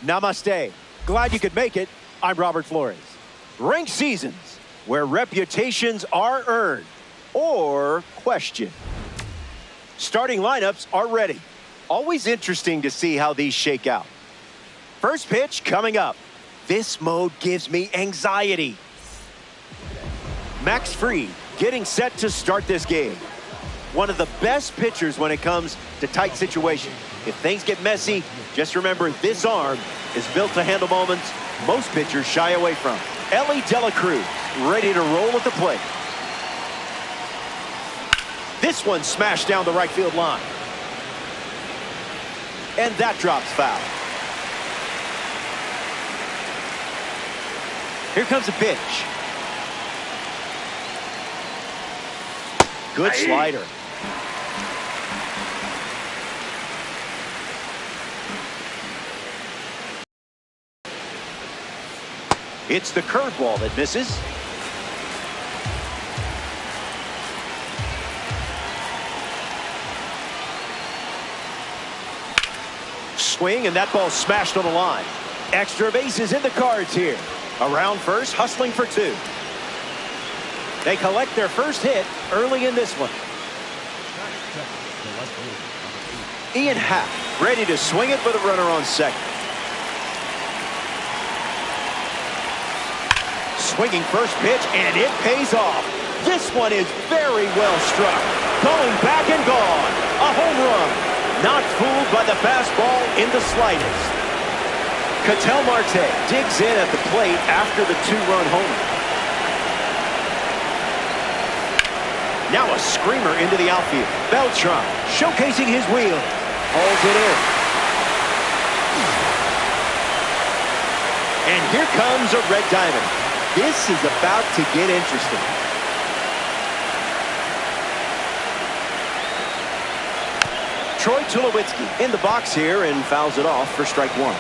Namaste. Glad you could make it. I'm Robert Flores. Ranked seasons, where reputations are earned or questioned. Starting lineups are ready. Always interesting to see how these shake out. First pitch coming up. This mode gives me anxiety. Max Fried getting set to start this game. One of the best pitchers when it comes to tight situations. If things get messy, just remember this arm is built to handle moments most pitchers shy away from. Elly De La Cruz ready to roll at the plate. This one smashed down the right field line. And that drops foul. Here comes a pitch. Good slider. It's the curveball that misses. Swing, and that ball smashed on the line. Extra bases in the cards here. Around first, hustling for two. They collect their first hit early in this one. Ian Happ ready to swing it with a runner on second. Swinging first pitch, and it pays off. This one is very well struck. Going back and gone. A home run. Not fooled by the fastball in the slightest. Ketel Marte digs in at the plate after the two-run homer. Now a screamer into the outfield. Beltran showcasing his wheel. Hauls it in. And here comes a red diamond. This is about to get interesting. Troy Tulowitzki in the box here and fouls it off for strike one.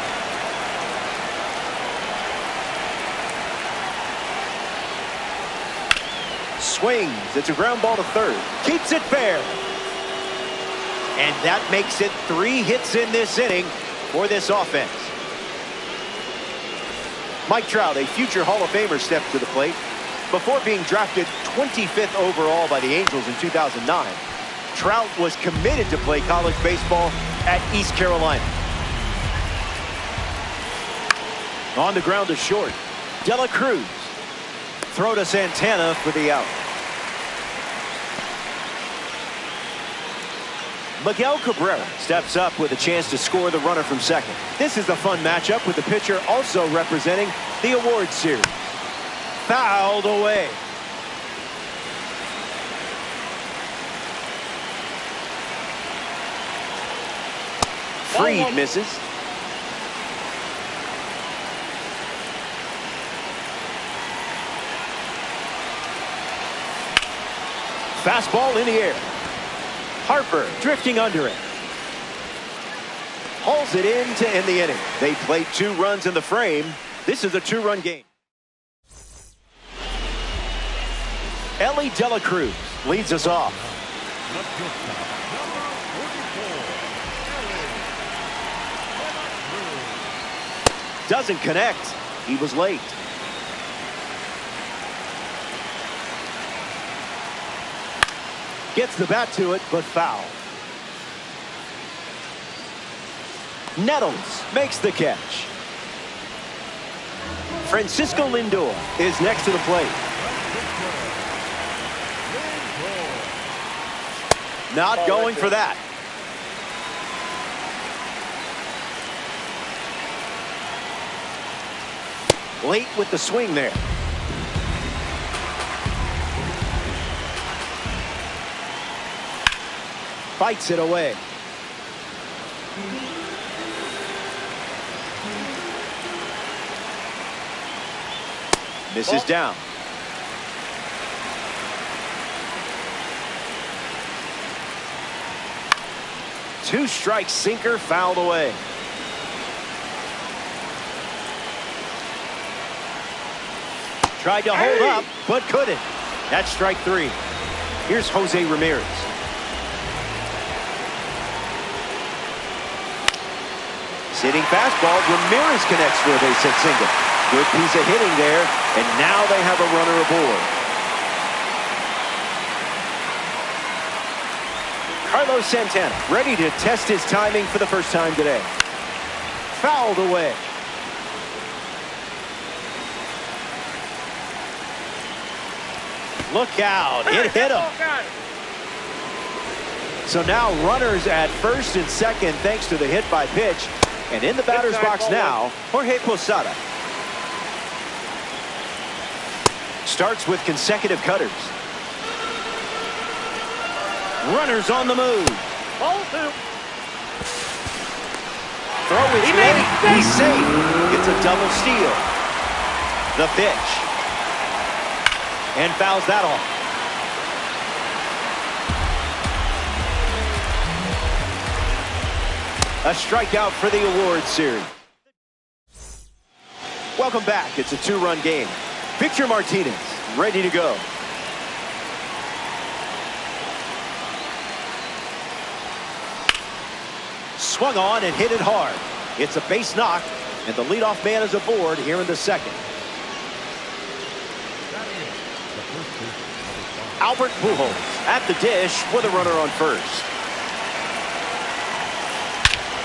Swings. It's a ground ball to third. Keeps it fair. And that makes it 3 hits in this inning for this offense. Mike Trout, a future Hall of Famer, stepped to the plate. Before being drafted 25th overall by the Angels in 2009, Trout was committed to play college baseball at East Carolina. On the ground to short. De La Cruz. Throw to Santana for the out. Miguel Cabrera steps up with a chance to score the runner from second. This is a fun matchup with the pitcher also representing the award series. Fouled away. Fried misses. Fastball in the air. Harper drifting under it. Hauls it in to end the inning. They played 2 runs in the frame. This is a 2-run game. Elly De La Cruz leads us off. Doesn't connect. He was late. Gets the bat to it, but foul. Nettles makes the catch. Francisco Lindor is next to the plate. Not going for that. Late with the swing there. Fights it away. Misses down. Two-strike sinker fouled away. Tried to hold up, but couldn't. That's strike 3. Here's Jose Ramirez. Sitting fastball, Ramirez connects for a base hit single. Good piece of hitting there, and now they have a runner aboard. Carlos Santana ready to test his timing for the first time today. Fouled away. Look out, it hit him. So now runners at first and second thanks to the hit by pitch. And in the batter's box now, Jorge Posada. Starts with consecutive cutters. Runners on the move. Ball two. Throw is late. He's safe. Gets a double steal. The pitch. And fouls that off. A strikeout for the award series. Welcome back. It's a two-run game. Victor Martinez ready to go. Swung on and hit it hard. It's a base knock, and the leadoff man is aboard here in the second. Albert Pujols at the dish with a runner on first.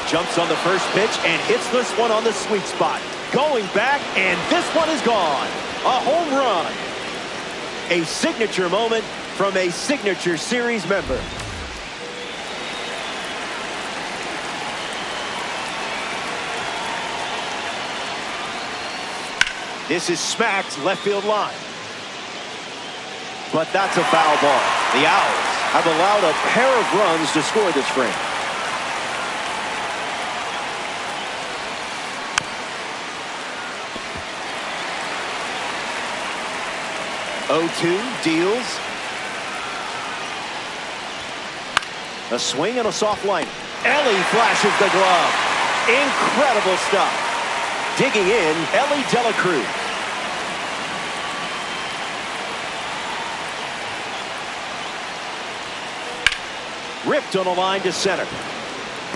Jumps on the first pitch and hits this one on the sweet spot. Going back, and this one is gone. A home run. A signature moment from a signature series member. This is smacked left field line. But that's a foul ball. The Owls have allowed a pair of runs to score this frame. 0-2 deals. A swing and a soft line. Ellie flashes the glove. Incredible stuff. Digging in, Ellie De La Cruz. Ripped on a line to center.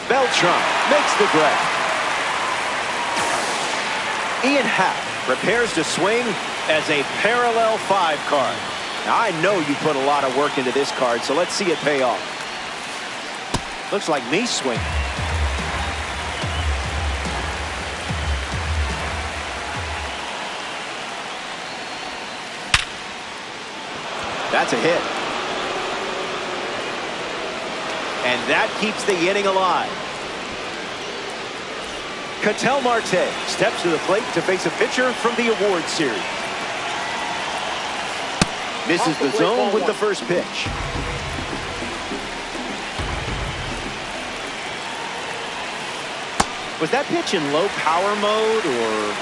Beltran makes the grab. Ian Happ prepares to swing as a parallel 5 card. Now, I know you put a lot of work into this card, so let's see it pay off. Looks like me swinging. That's a hit. And that keeps the inning alive. Ketel Marte steps to the plate to face a pitcher from the award series. Misses the zone with the first pitch. Was that pitch in low power mode, or?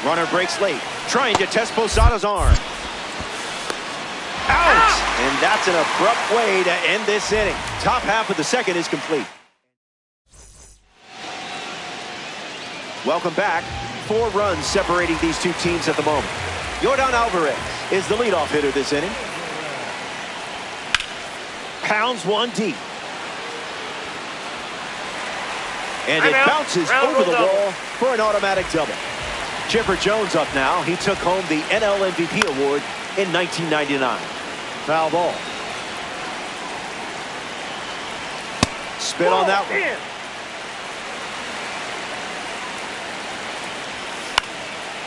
Runner breaks late, trying to test Posada's arm. Out! And that's an abrupt way to end this inning. Top half of the second is complete. Welcome back. 4 runs separating these two teams at the moment. Yordan Alvarez is the leadoff hitter this inning. Pounds one deep. And it bounces over the wall for an automatic double. Chipper Jones up now. He took home the NL MVP award in 1999. Foul ball. Spin on that one.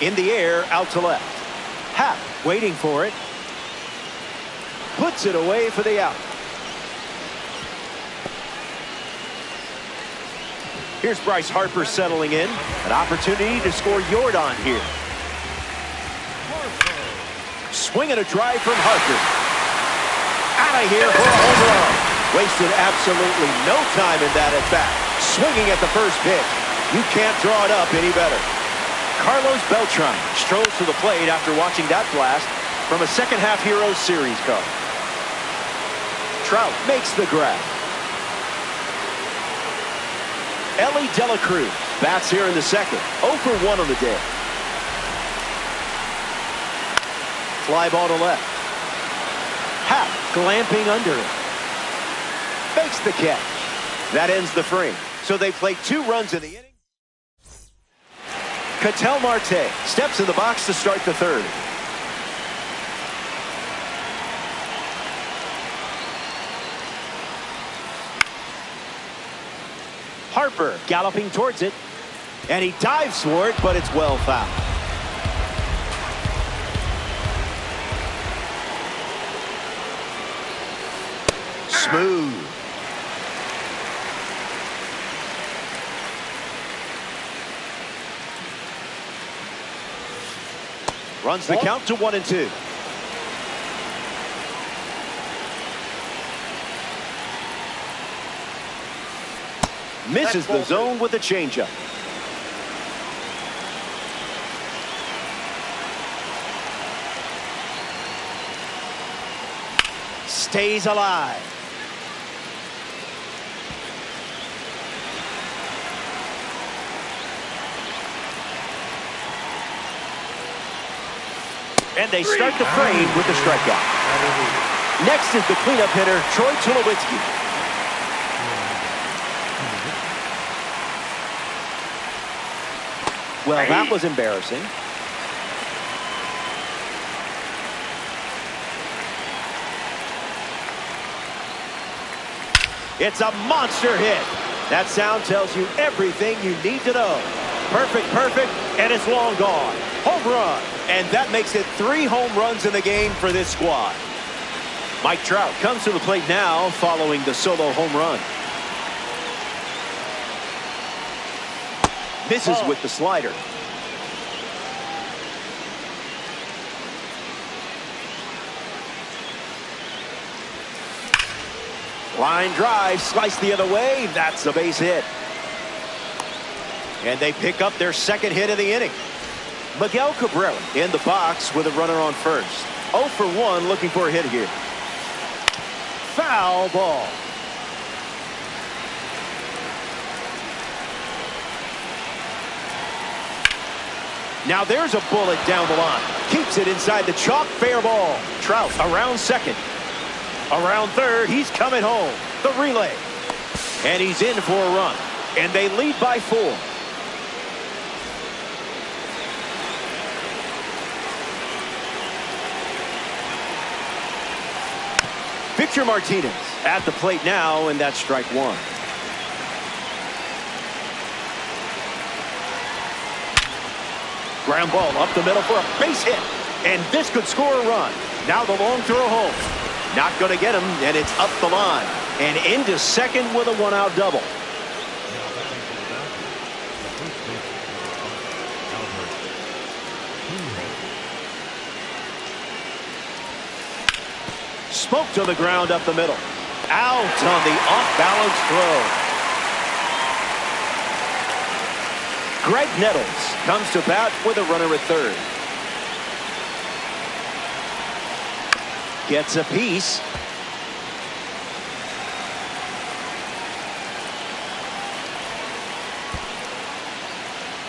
In the air, out to left. Happ waiting for it. Puts it away for the out. Here's Bryce Harper settling in. An opportunity to score Yordan here. Swinging a drive from Harper. Out of here for a home run. Wasted absolutely no time in that at bat. Swinging at the first pitch. You can't draw it up any better. Carlos Beltran strolls to the plate after watching that blast from a second half Heroes Series card. Trout makes the grab. Ellie De La Cruz bats here in the second. 0 for 1 on the day. Fly ball to left. Happ glamping under it. Makes the catch. That ends the frame. So they play 2 runs in the inning. Ketel Marte steps in the box to start the 3rd. Harper galloping towards it. And he dives for it, but it's well fouled. Smooth. Runs the count to 1-2. Misses the zone with a changeup. Stays alive. And they start the frame with the strikeout. Next is the cleanup hitter, Troy Tulowitzki. Well, that was embarrassing. It's a monster hit. That sound tells you everything you need to know. Perfect, perfect, and it's long gone. Home run. And that makes it 3 home runs in the game for this squad. Mike Trout comes to the plate now following the solo home run. Misses with the slider. Line drive, sliced the other way. That's a base hit. And they pick up their 2nd hit of the inning. Miguel Cabrera in the box with a runner on first. 0 for 1 looking for a hit here. Foul ball. Now there's a bullet down the line. Keeps it inside the chalk. Fair ball. Trout around 2nd. Around 3rd. He's coming home. The relay. And he's in for a run. And they lead by 4. Victor Martinez at the plate now, and that's strike 1. Ground ball up the middle for a base hit. And this could score a run. Now the long throw home. Not going to get him, and it's up the line. And into 2nd with a 1-out double. Smoked on the ground up the middle. Out on the off-balance throw. Greg Nettles comes to bat with a runner at 3rd. Gets a piece.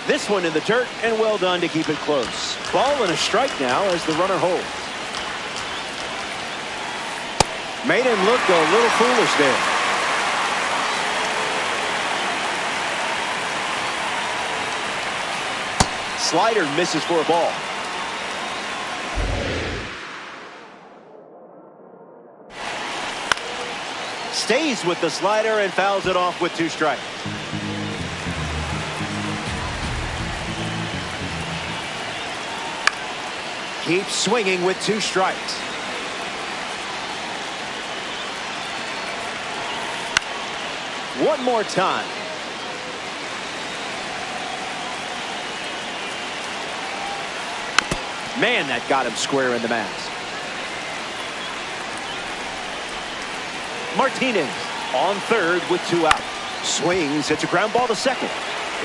This one in the dirt, and well done to keep it close. Ball and a strike now as the runner holds. Made him look a little foolish there. Slider misses for a ball. Stays with the slider and fouls it off with 2 strikes. Keeps swinging with 2 strikes. One more time. Man, that got him square in the mask. Martinez on 3rd with 2 out. Swings, hits a ground ball to 2nd.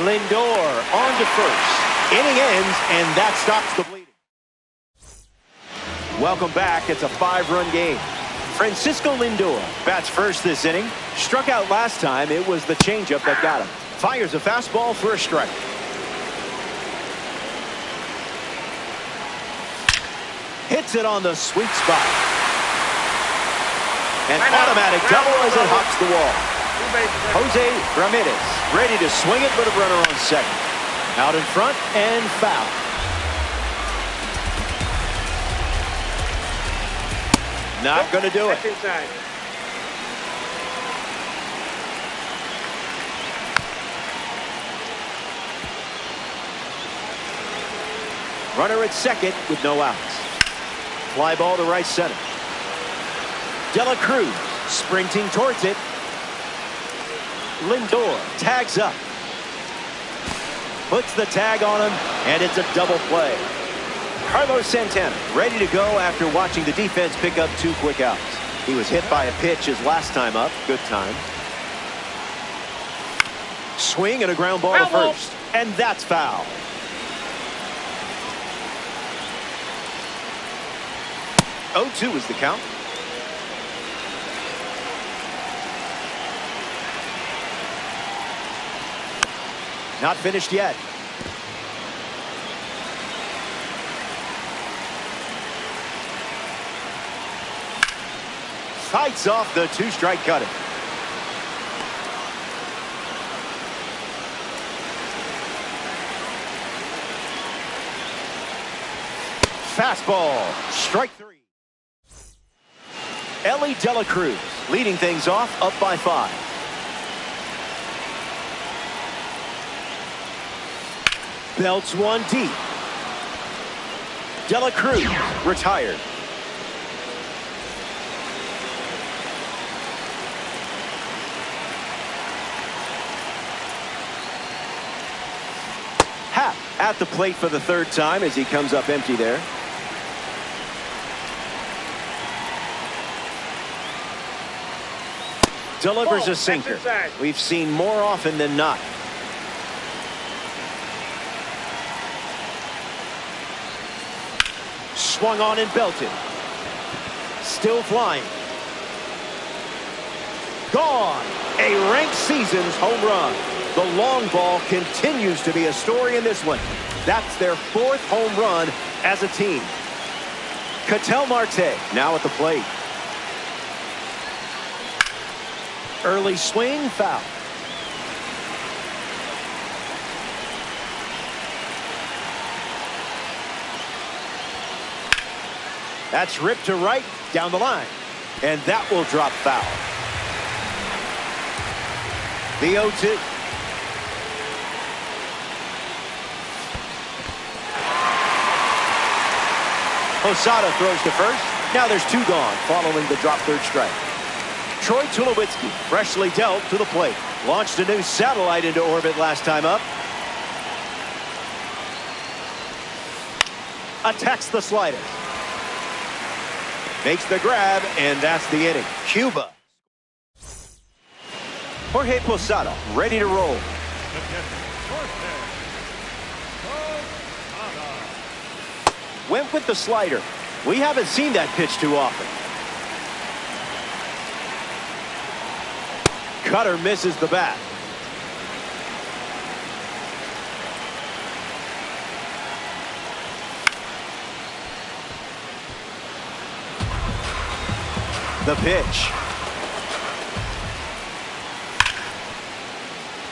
Lindor on to 1st. Inning ends, and that stops the bleeding. Welcome back. It's a 5-run game. Francisco Lindor bats first this inning. Struck out last time. It was the changeup that got him. Fires a fastball for a strike. Hits it on the sweet spot. An automatic double as it hops the wall. Jose Ramirez ready to swing it with a runner on second. Out in front and foul. Not going to do it. Runner at second with no outs. Fly ball to right center. De La Cruz sprinting towards it. Lindor tags up. Puts the tag on him, and it's a double play. Carlos Santana ready to go after watching the defense pick up 2 quick outs. He was hit by a pitch his last time up. Good time. Swing and a ground ball to first. And that's foul. Oh-2 is the count. Not finished yet. Fights off the 2-strike cutter. Fastball. Strike 3. Ellie De La Cruz leading things off, up by 5. Belts one deep. De La Cruz retired. Happ at the plate for the 3rd time as he comes up empty there. Delivers a sinker. We've seen more often than not. Swung on and belted. Still flying. Gone. A ranked season's home run. The long ball continues to be a story in this one. That's their 4th home run as a team. Ketel Marte now at the plate. Early swing, foul. That's ripped to right, down the line. And that will drop foul. The 0-2. Posada throws to first. Now there's 2 gone following the drop 3rd strike. Troy Tulowitzki freshly dealt to the plate. Launched a new satellite into orbit last time up. Attacks the slider. Makes the grab, and that's the inning. Cuba. Jorge Posada ready to roll. Went with the slider. We haven't seen that pitch too often. Cutter misses the bat. The pitch.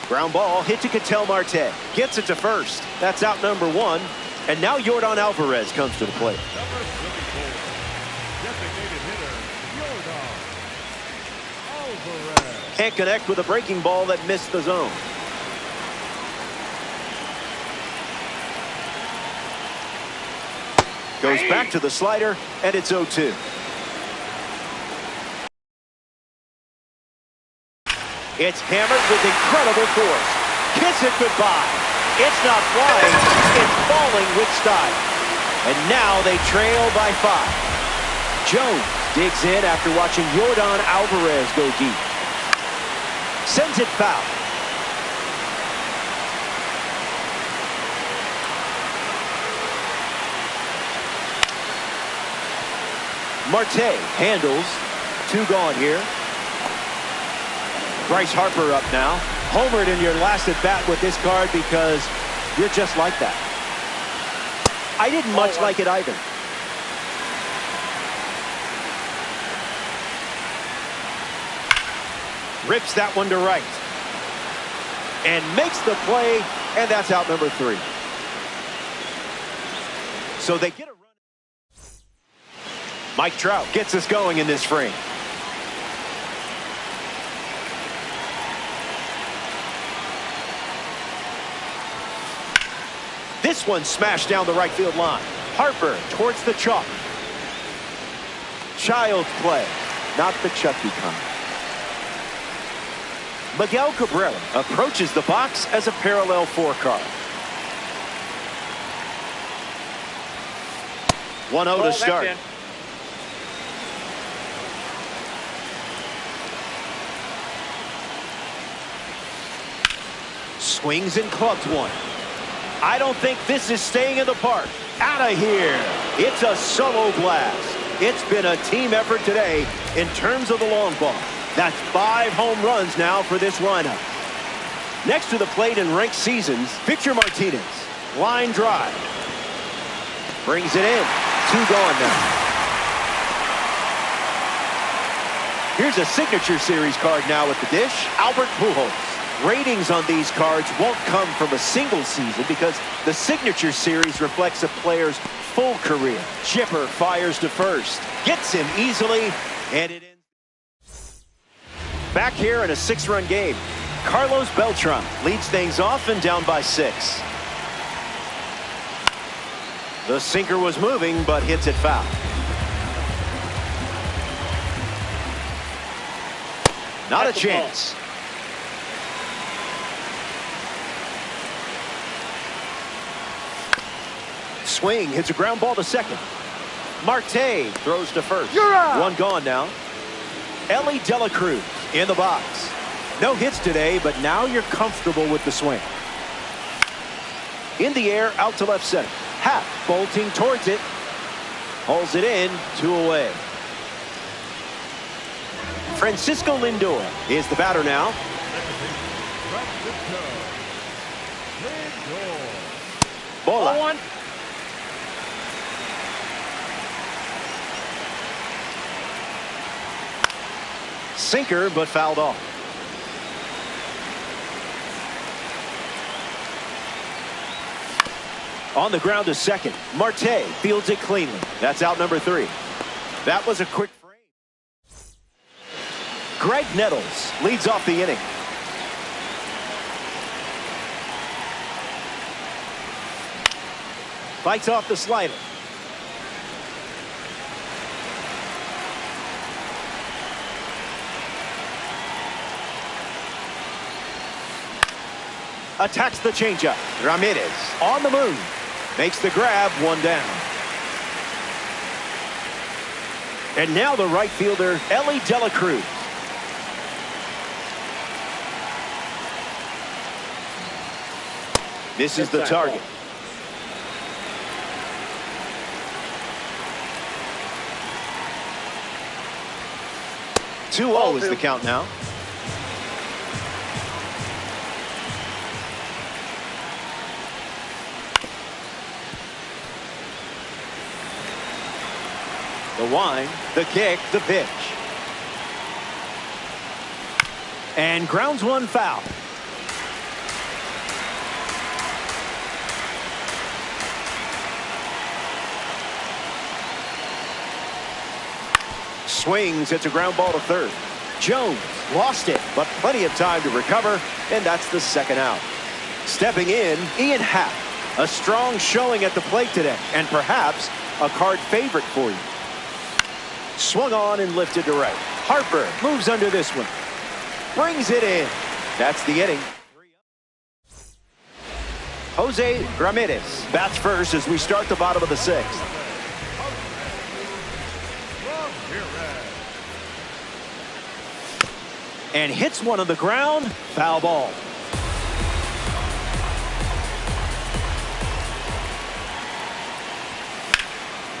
Ground ball hit to Ketel Marte. Gets it to first. That's out number 1. And now Yordan Alvarez comes to the plate. Can't connect with a breaking ball that missed the zone. Goes back to the slider, and it's 0-2. It's hammered with incredible force. Kiss it goodbye. It's not flying, it's falling with style. And now they trail by 5. Jones digs in after watching Yordan Alvarez go deep. Sends it foul. Marte handles. 2 gone here. Bryce Harper up now. Homered in your last at bat with this card because you're just like that. I didn't much like it either. Rips that one to right. And makes the play, and that's out number 3. So they get a run. Mike Trout gets us going in this frame. This one smashed down the right field line. Harper towards the chalk. Child's play, not the Chucky kind. Miguel Cabrera approaches the box as a parallel 4 card. 1-0 to start. Swings and clubs one. I don't think this is staying in the park. Out of here. It's a solo blast. It's been a team effort today in terms of the long ball. That's 5 home runs now for this lineup. Next to the plate in ranked seasons, Victor Martinez. Line drive. Brings it in. 2 gone now. Here's a signature series card now at the dish. Albert Pujols. Ratings on these cards won't come from a single season because the signature series reflects a player's full career. Chipper fires to first. Gets him easily, and it ends. Back here in a 6-run game, Carlos Beltran leads things off and down by 6. The sinker was moving, but hits it foul. Not a chance. Swing, hits a ground ball to second. Marte throws to first. 1 gone now. Ellie De La Cruz in the box. No hits today, but now you're comfortable with the swing. In the air, out to left center. Happ bolting towards it. Holds it in, 2 away. Francisco Lindor is the batter now. Bola. 1. Sinker, but fouled off. On the ground to second. Marte fields it cleanly. That's out number 3. That was a quick frame. Greg Nettles leads off the inning. Fights off the slider. Attacks the changeup. Ramirez on the move. Makes the grab, 1 down. And now the right fielder, Ellie De La Cruz. This is the target. Two-0 is the count now. The wind, the kick, the pitch. And grounds 1 foul. Swings, it's a ground ball to third. Jones lost it, but plenty of time to recover, and that's the 2nd out. Stepping in, Ian Happ. A strong showing at the plate today, and perhaps a card favorite for you. Swung on and lifted to right. Harper moves under this one. Brings it in. That's the inning. Jose Ramirez bats first as we start the bottom of the 6th. And hits one on the ground. Foul ball.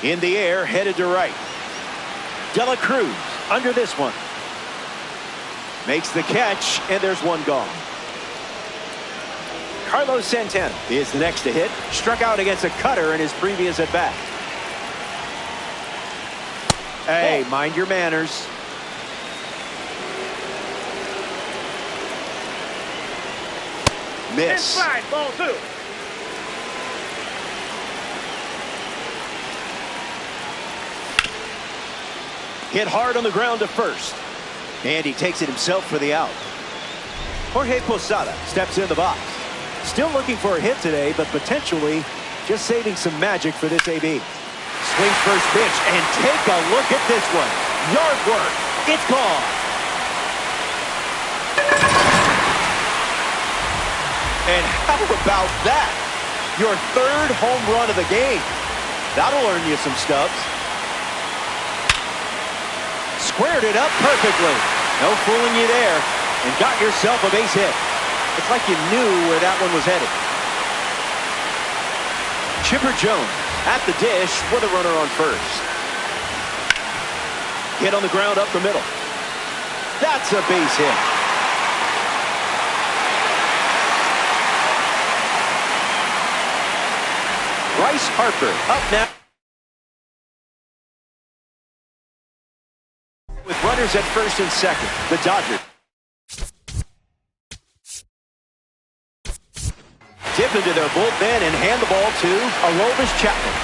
In the air, headed to right. De La Cruz under this one. Makes the catch, and there's 1 gone. Carlos Santana is the next to hit. Struck out against a cutter in his previous at-bat. Hey, mind your manners. Miss. Inside, ball 2. Hit hard on the ground to first. And he takes it himself for the out. Jorge Posada steps in the box. Still looking for a hit today, but potentially just saving some magic for this AB. Swings first pitch, and take a look at this one. Yard work. It's gone. And how about that? Your third home run of the game. That'll earn you some stubs. Squared it up perfectly. No fooling you there. And got yourself a base hit. It's like you knew where that one was headed. Chipper Jones at the dish with a runner on first. Hit on the ground up the middle. That's a base hit. Bryce Harper up now. With runners at first and second, the Dodgers. Dip into their bullpen and hand the ball to Aroldis Chapman.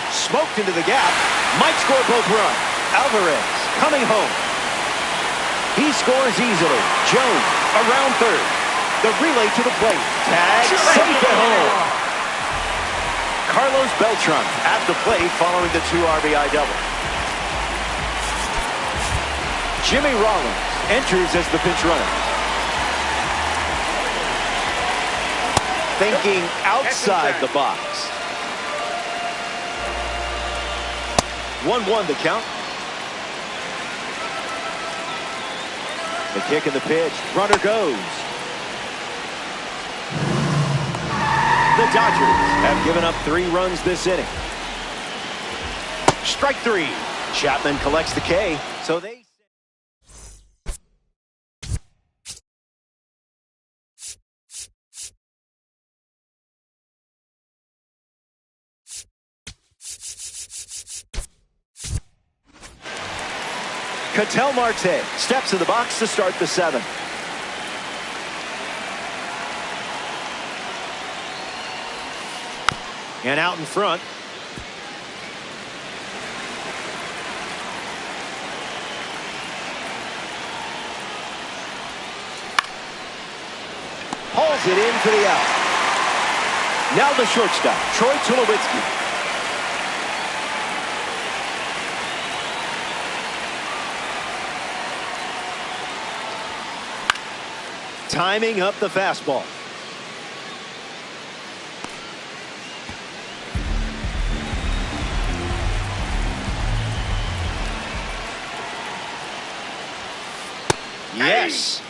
Smoked into the gap. Might score both runs. Alvarez coming home. He scores easily. Jones around third. The relay to the plate. Tag safe at home. Carlos Beltran at the plate following the 2 RBI double. Jimmy Rollins enters as the pinch runner. Thinking outside the box. 1-1 the count. The kick and the pitch. Runner goes. The Dodgers have given up 3 runs this inning. Strike 3. Chapman collects the K. So they... Ketel Marte steps in the box to start the 7th. And out in front. Hauls it in for the out. Now the shortstop, Troy Tulowitzki. Timing up the fastball. Yes.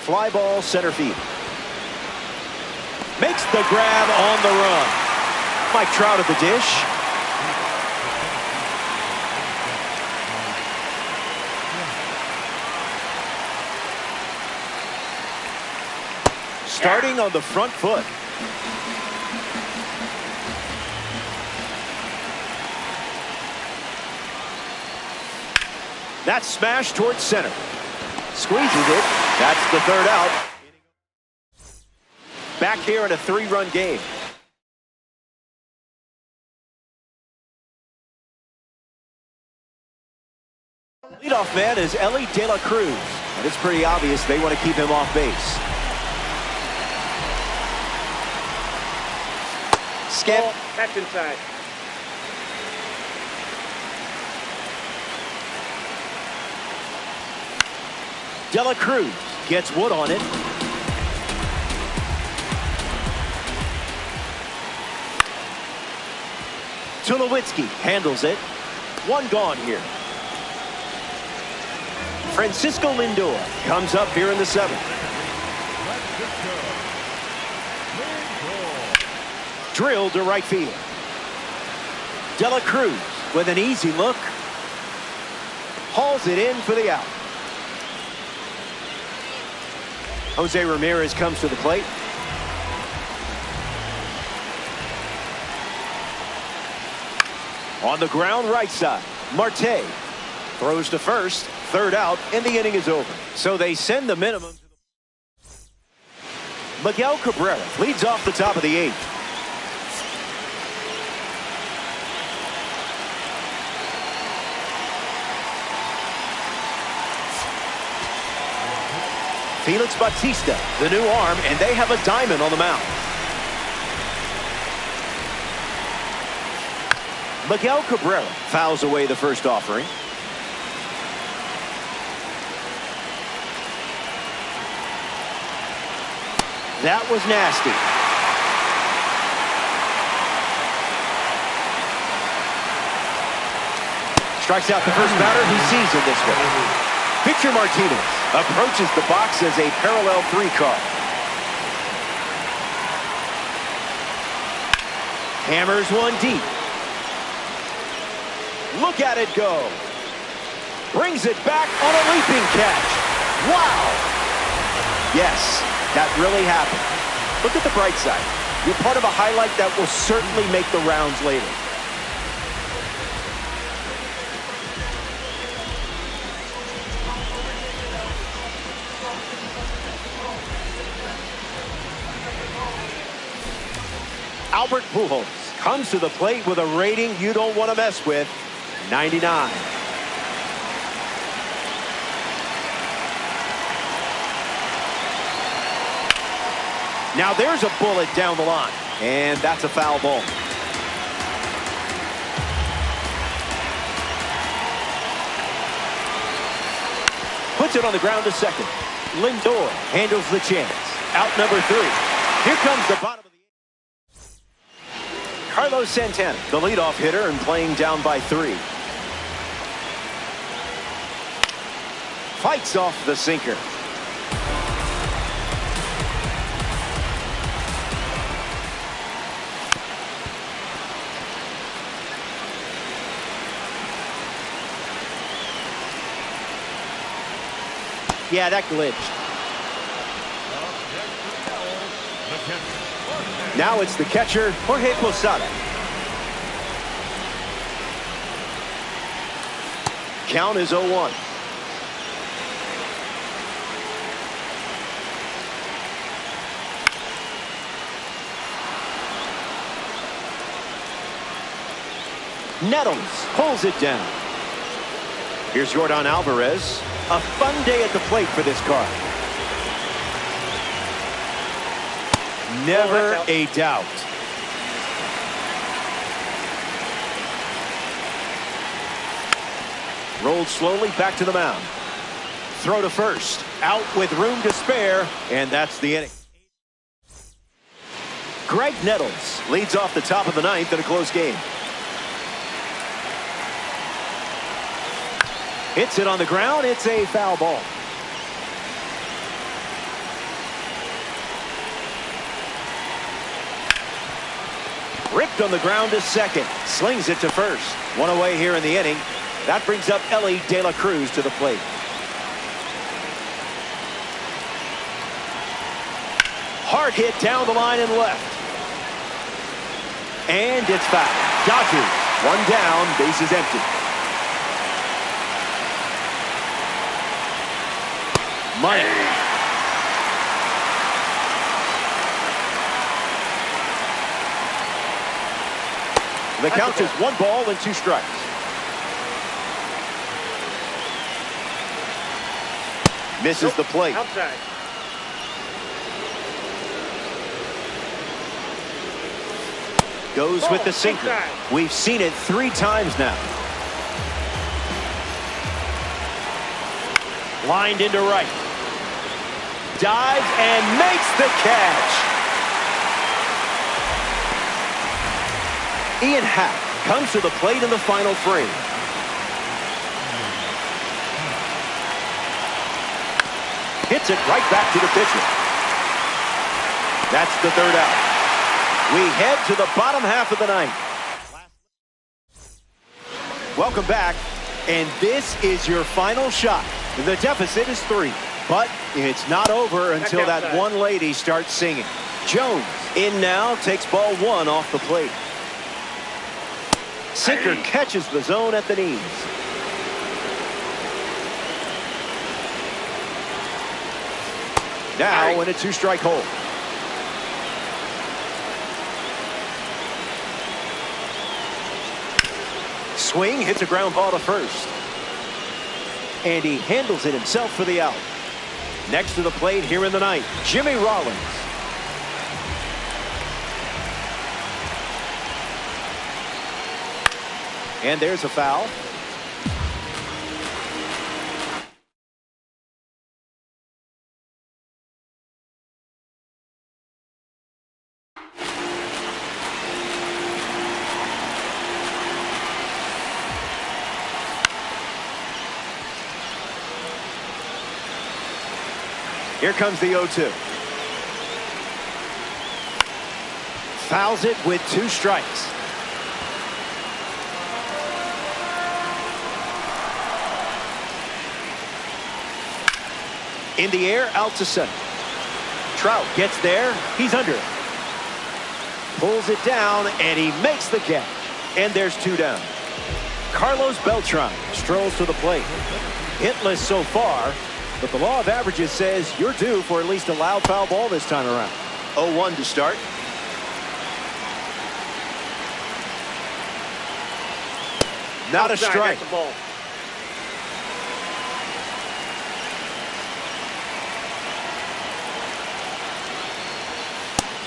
Fly ball center field. Makes the grab on the run. Mike Trout at the dish. Starting on the front foot. That smash towards center. Squeezes it. That's the 3rd out. Back here in a 3-run game. Leadoff man is Elly De La Cruz. And it's pretty obvious they want to keep him off base. Skip. That's inside. De La Cruz gets wood on it. Tulowitzki handles it. 1 gone here. Francisco Lindor comes up here in the 7th. Drilled to right field. De La Cruz with an easy look. Hauls it in for the out. Jose Ramirez comes to the plate. On the ground right side, Marte throws to first, third out, and the inning is over. So they send the minimum. Miguel Cabrera leads off the top of the 8th. Felix Bautista, the new arm, and they have a diamond on the mound. Miguel Cabrera fouls away the first offering. That was nasty. Strikes out the first batter. He sees it this way. Pitcher Martinez approaches the box as a parallel 3 card. Hammers one deep. Look at it go. Brings it back on a leaping catch. Wow. Yes, that really happened. Look at the bright side. You're part of a highlight that will certainly make the rounds later. Albert Pujols comes to the plate with a rating you don't want to mess with, 99. Now there's a bullet down the line, and that's a foul ball. Puts it on the ground to second. Lindor handles the chance. Out number 3. Here comes the bottom of the 8th. Carlos Santana, the leadoff hitter, and playing down by 3. Fights off the sinker. Yeah, that glitched. Now it's the catcher, Jorge Posada. Count is 0-1. Nettles pulls it down. Here's Yordan Alvarez. A fun day at the plate for this card. Never a doubt. Rolled slowly back to the mound. Throw to first. Out with room to spare, and that's the inning. Greg Nettles leads off the top of the 9th in a close game. Hits it on the ground. It's a foul ball. Ripped on the ground to second. Slings it to first. One away here in the inning. That brings up Elly De La Cruz to the plate. Hard hit down the line and left. And it's foul. Dodgers. One down. Bases empty. Money. The count is 1 ball and 2 strikes. Misses the plate. Outside. Goes with the sinker. We've seen it 3 times now. Lined into right. Dives and makes the catch. Ian Happ comes to the plate in the final frame. Hits it right back to the pitcher. That's the 3rd out. We head to the bottom half of the 9th. Welcome back, and this is your final shot. The deficit is 3, but it's not over until that one lady starts singing. Jones in now, takes ball 1 off the plate. Sinker catches the zone at the knees. Now in a two-strike hold. Swing hits a ground ball to first. And he handles it himself for the out. Next to the plate here in the ninth, Jimmy Rollins. And there's a foul. Here comes the 0-2. Fouls it with 2 strikes. In the air, out to center. Trout gets there. He's under it. Pulls it down, and he makes the catch. And there's 2 down. Carlos Beltran strolls to the plate. Hitless so far, but the law of averages says you're due for at least a loud foul ball this time around. 0-1 to start. Not a strike.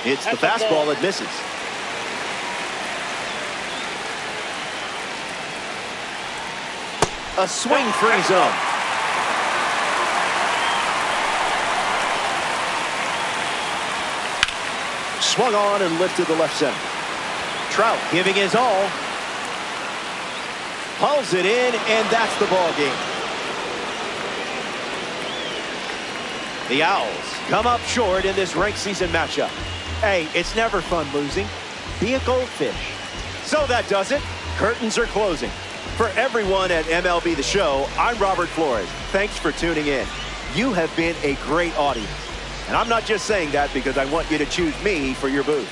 It's the fastball that misses. A swing-free zone. Swung on and lifted to left center. Trout giving his all. Pulls it in, and that's the ball game. The Owls come up short in this ranked season matchup. Hey, it's never fun losing. Be a goldfish. So that does it. Curtains are closing. For everyone at MLB The Show, I'm Robert Flores. Thanks for tuning in. You have been a great audience. And I'm not just saying that because I want you to choose me for your booth.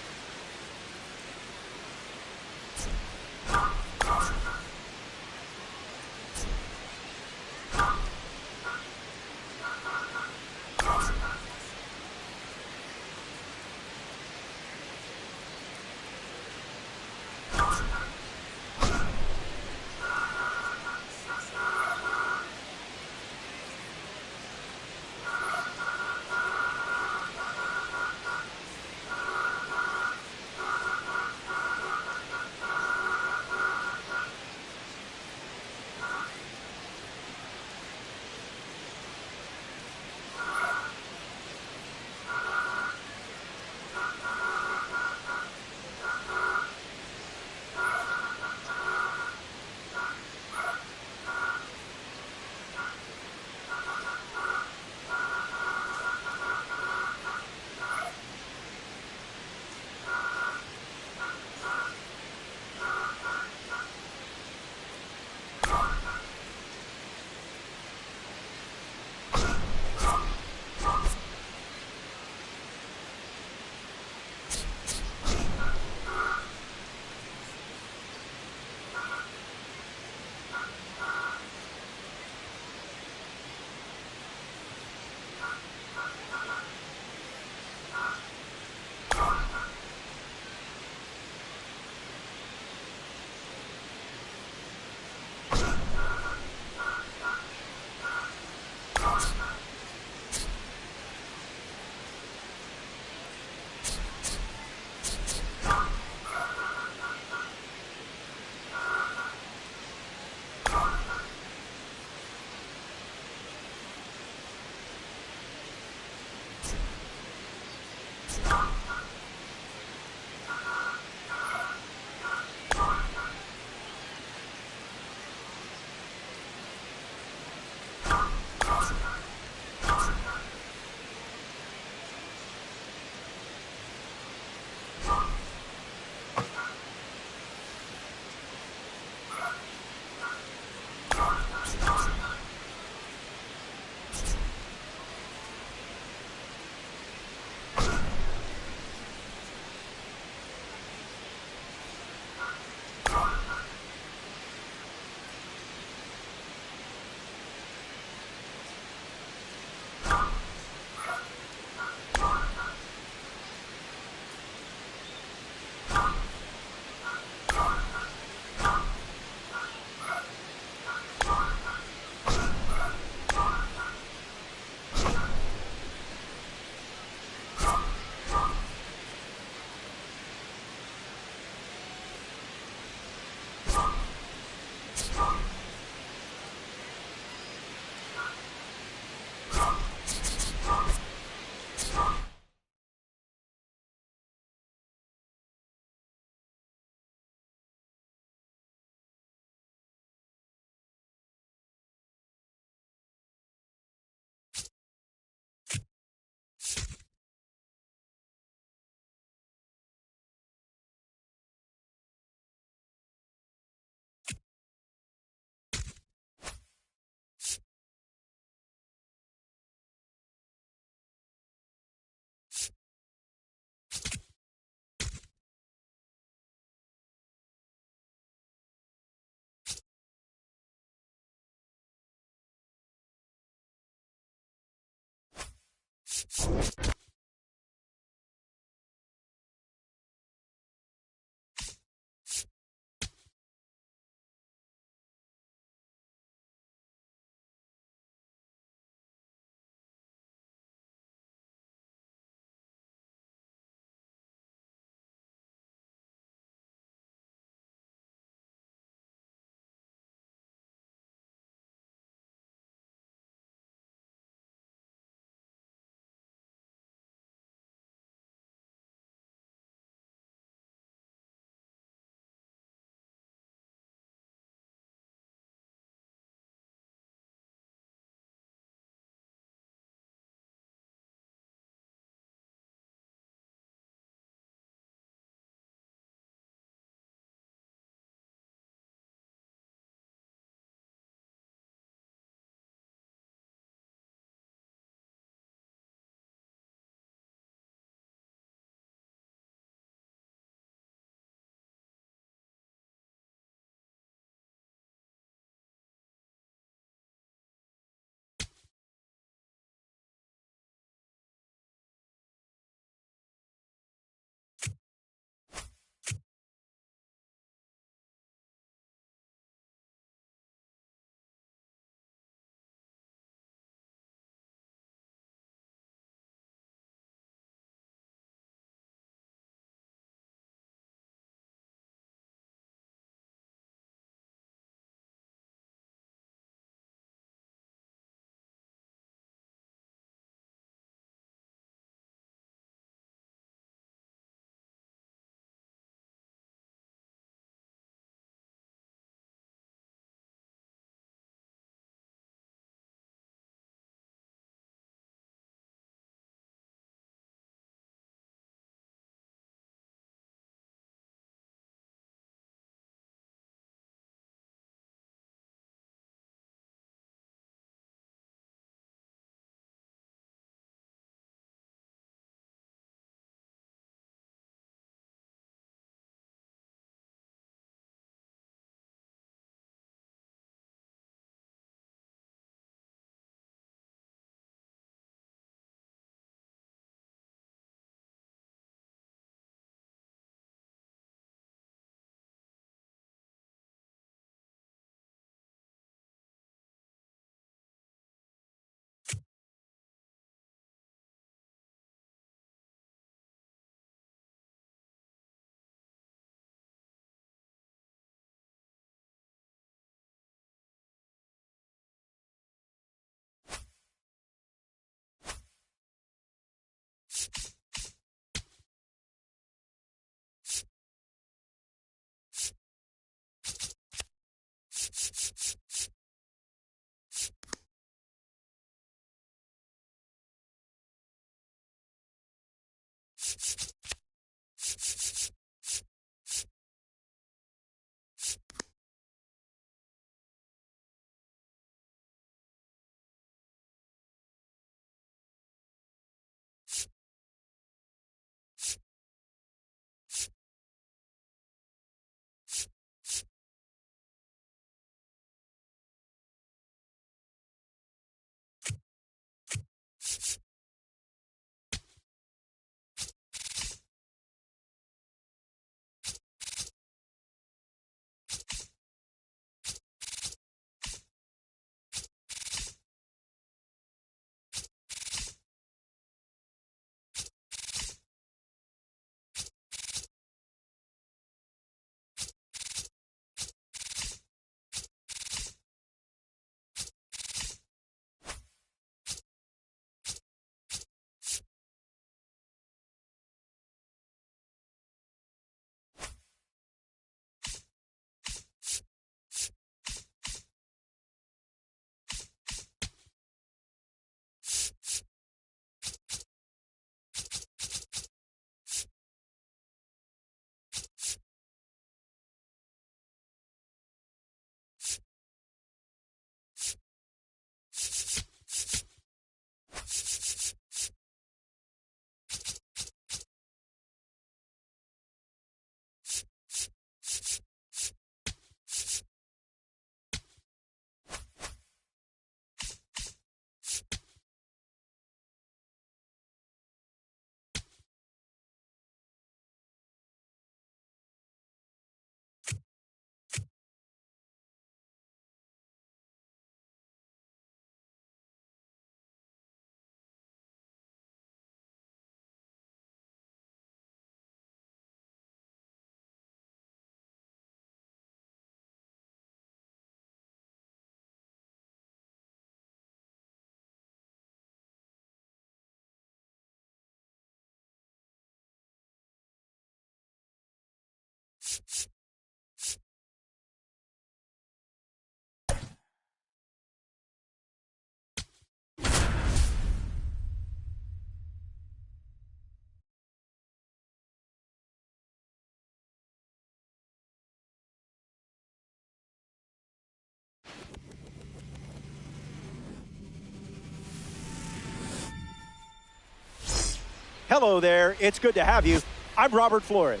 Hello there, it's good to have you. I'm Robert Flores.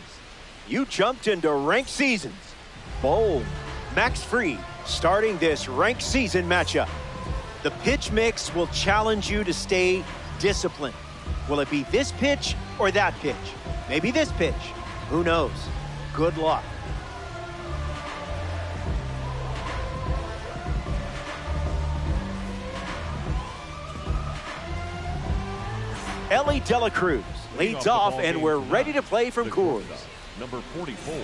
You jumped into ranked seasons. Bold, max free, starting this ranked season matchup. The pitch mix will challenge you to stay disciplined. Will it be this pitch or that pitch? Maybe this pitch. Who knows? Good luck. Ellie De La Cruz leads off, and we're ready to play from Coors. Number 44,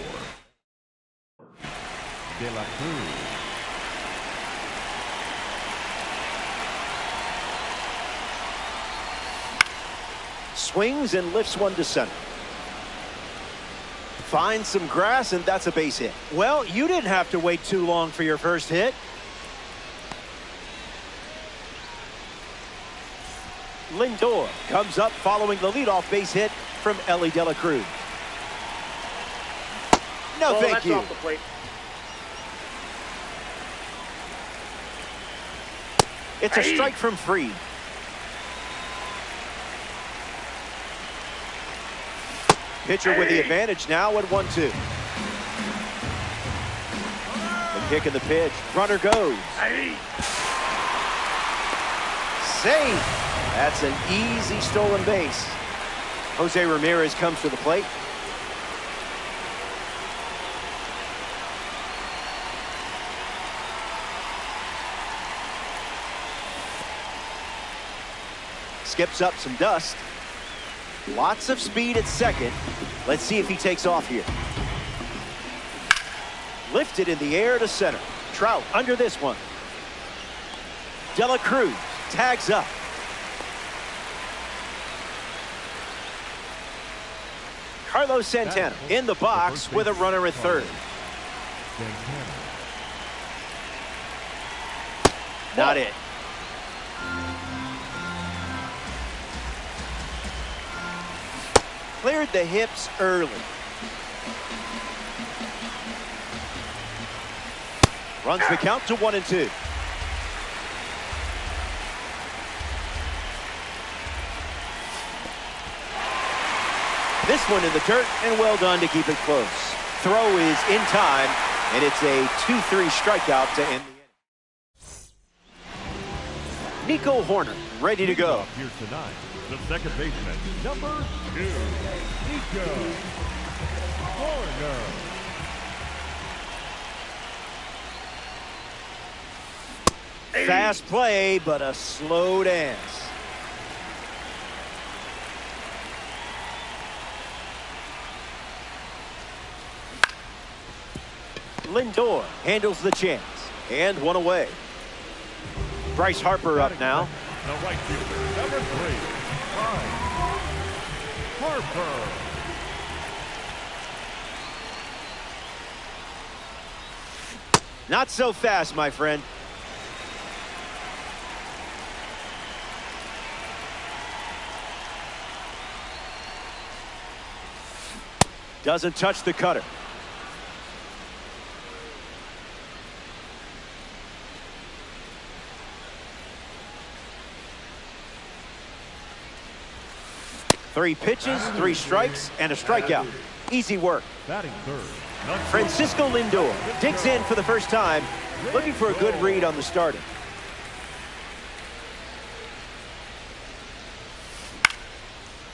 De La Cruz. Swings and lifts one to center. Finds some grass, and that's a base hit. Well, you didn't have to wait too long for your first hit. Lindor comes up following the leadoff base hit from Ellie De La Cruz. No, thank you. Off the plate. It's a strike from Freed. Pitcher with the advantage now at 1-2. The kick and the pitch. Runner goes. Safe. That's an easy stolen base. Jose Ramirez comes to the plate. Skips up some dust. Lots of speed at second. Let's see if he takes off here. Lifted in the air to center. Trout under this one. De La Cruz tags up. Carlos Santana in the box with a runner at third. Not it. Cleared the hips early. Runs the count to 1-2. This one in the dirt, and well done to keep it close. Throw is in time, and it's a 2-3 strikeout to end the inning. Nico Horner ready to go. Here tonight, the second baseman, number 2, Nico Horner. Fast play, but a slow dance. Lindor handles the chance, and one away. Bryce Harper up now. The right fielder, number 3, Harper. Not so fast, my friend. Doesn't touch the cutter. Three pitches, 3 strikes, and a strikeout. Easy work. Batting third, Francisco Lindor digs in for the first time, looking for a good read on the starter.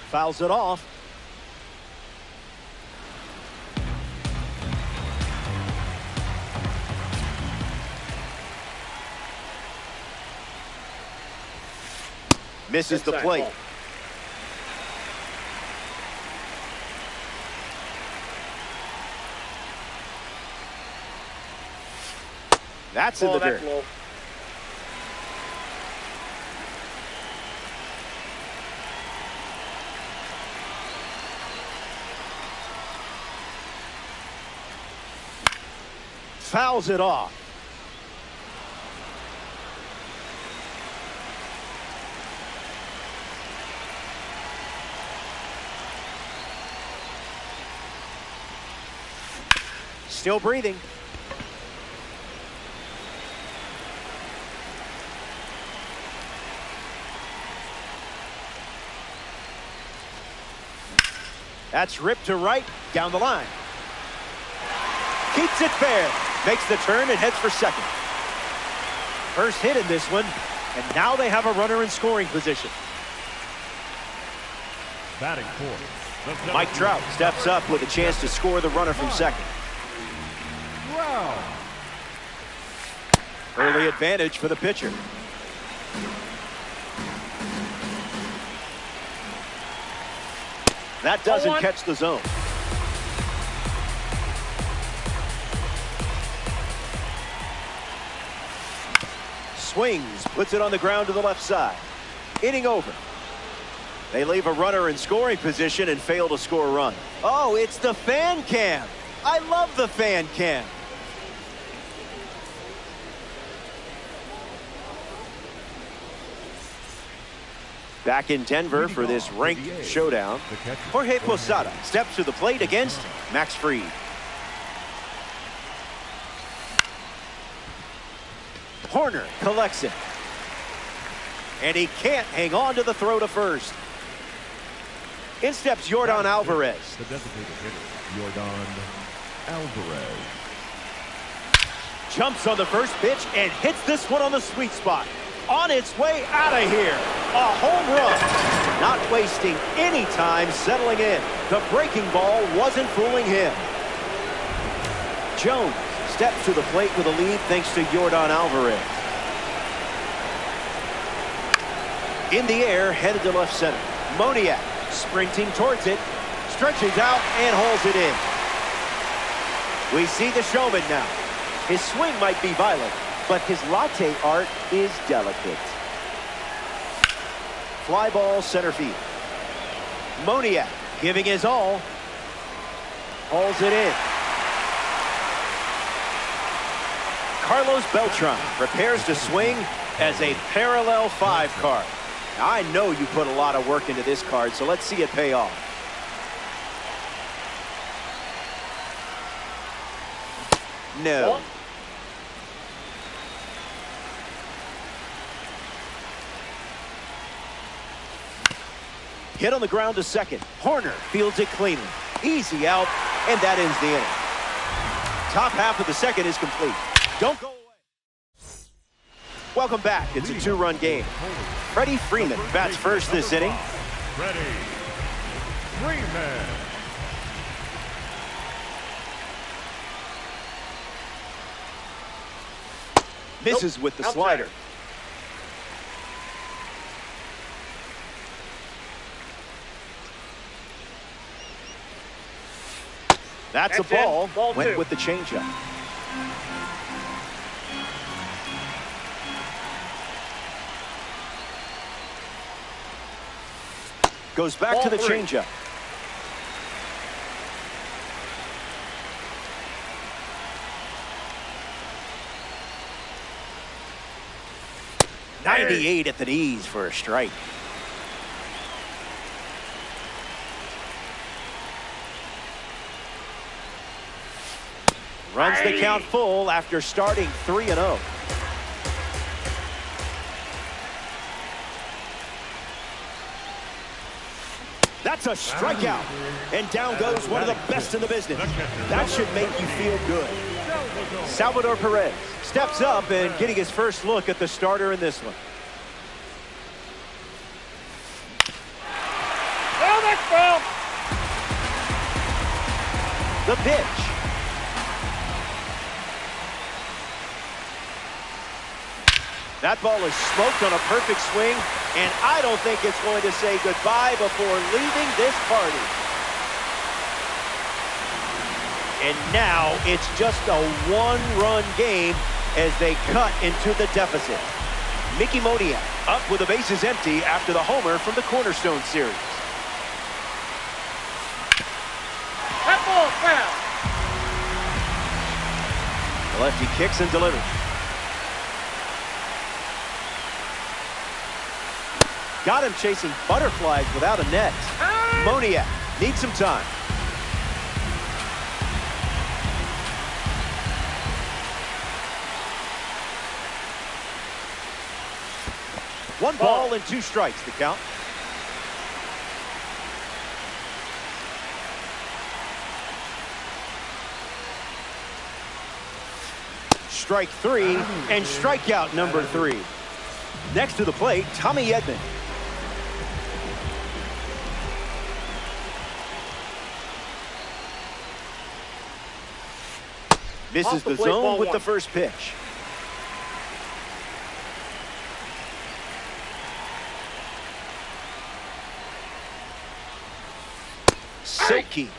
Fouls it off. Misses the plate. That's in the dirt. Low. Fouls it off. Still breathing. That's ripped to right, down the line. Keeps it fair. Makes the turn and heads for second. First hit in this one, and now they have a runner in scoring position. Batting fourth. Mike Trout steps up with a chance to score the runner from second. Wow. Early advantage for the pitcher. That doesn't catch the zone. Swings, puts it on the ground to the left side. Inning over. They leave a runner in scoring position and fail to score a run. Oh, it's the fan cam. I love the fan cam. Back in Denver for this ranked showdown, Jorge Posada steps to the plate against Max Fried. Horner collects it. And he can't hang on to the throw to first. In steps Yordan Alvarez. The designated hitter, Yordan Alvarez. Jumps on the first pitch and hits this one on the sweet spot. On its way out of here. A home run. Not wasting any time settling in. The breaking ball wasn't fooling him. Jones steps to the plate with a lead thanks to Yordan Alvarez. In the air, headed to left center. Moniak sprinting towards it, stretches out and hauls it in. We see the showman now. His swing might be violent, but his latte art is delicate. Fly ball center field. Moniak giving his all. Hauls it in. Carlos Beltran prepares to swing as a parallel 5 card. Now, I know you put a lot of work into this card, so let's see it pay off. No. Hit on the ground to second. Horner fields it cleanly. Easy out, and that ends the inning. Top half of the second is complete. Don't go away. Welcome back. It's a 2-run game. Freddie Freeman bats first this inning. Freddie Freeman. Misses with the slider. That's a ball. Went with the changeup. Goes back to the changeup. .98 at the knees for a strike. Runs the count full after starting 3-0. That's a strikeout. And down goes one of the best in the business. That should make you feel good. Salvador Perez steps up and getting his first look at the starter in this one. The pitch. That ball is smoked on a perfect swing, and I don't think it's going to say goodbye before leaving this party. And now it's just a 1-run game as they cut into the deficit. Mickey Moniak up with the bases empty after the homer from the Cornerstone Series. That ball foul. The lefty kicks and delivers. Got him chasing butterflies without a net. Moniak needs some time. One ball and 2 strikes to count. strike three and strikeout number 3. Next to the plate, Tommy Edman. Misses the zone with the first pitch. Silky.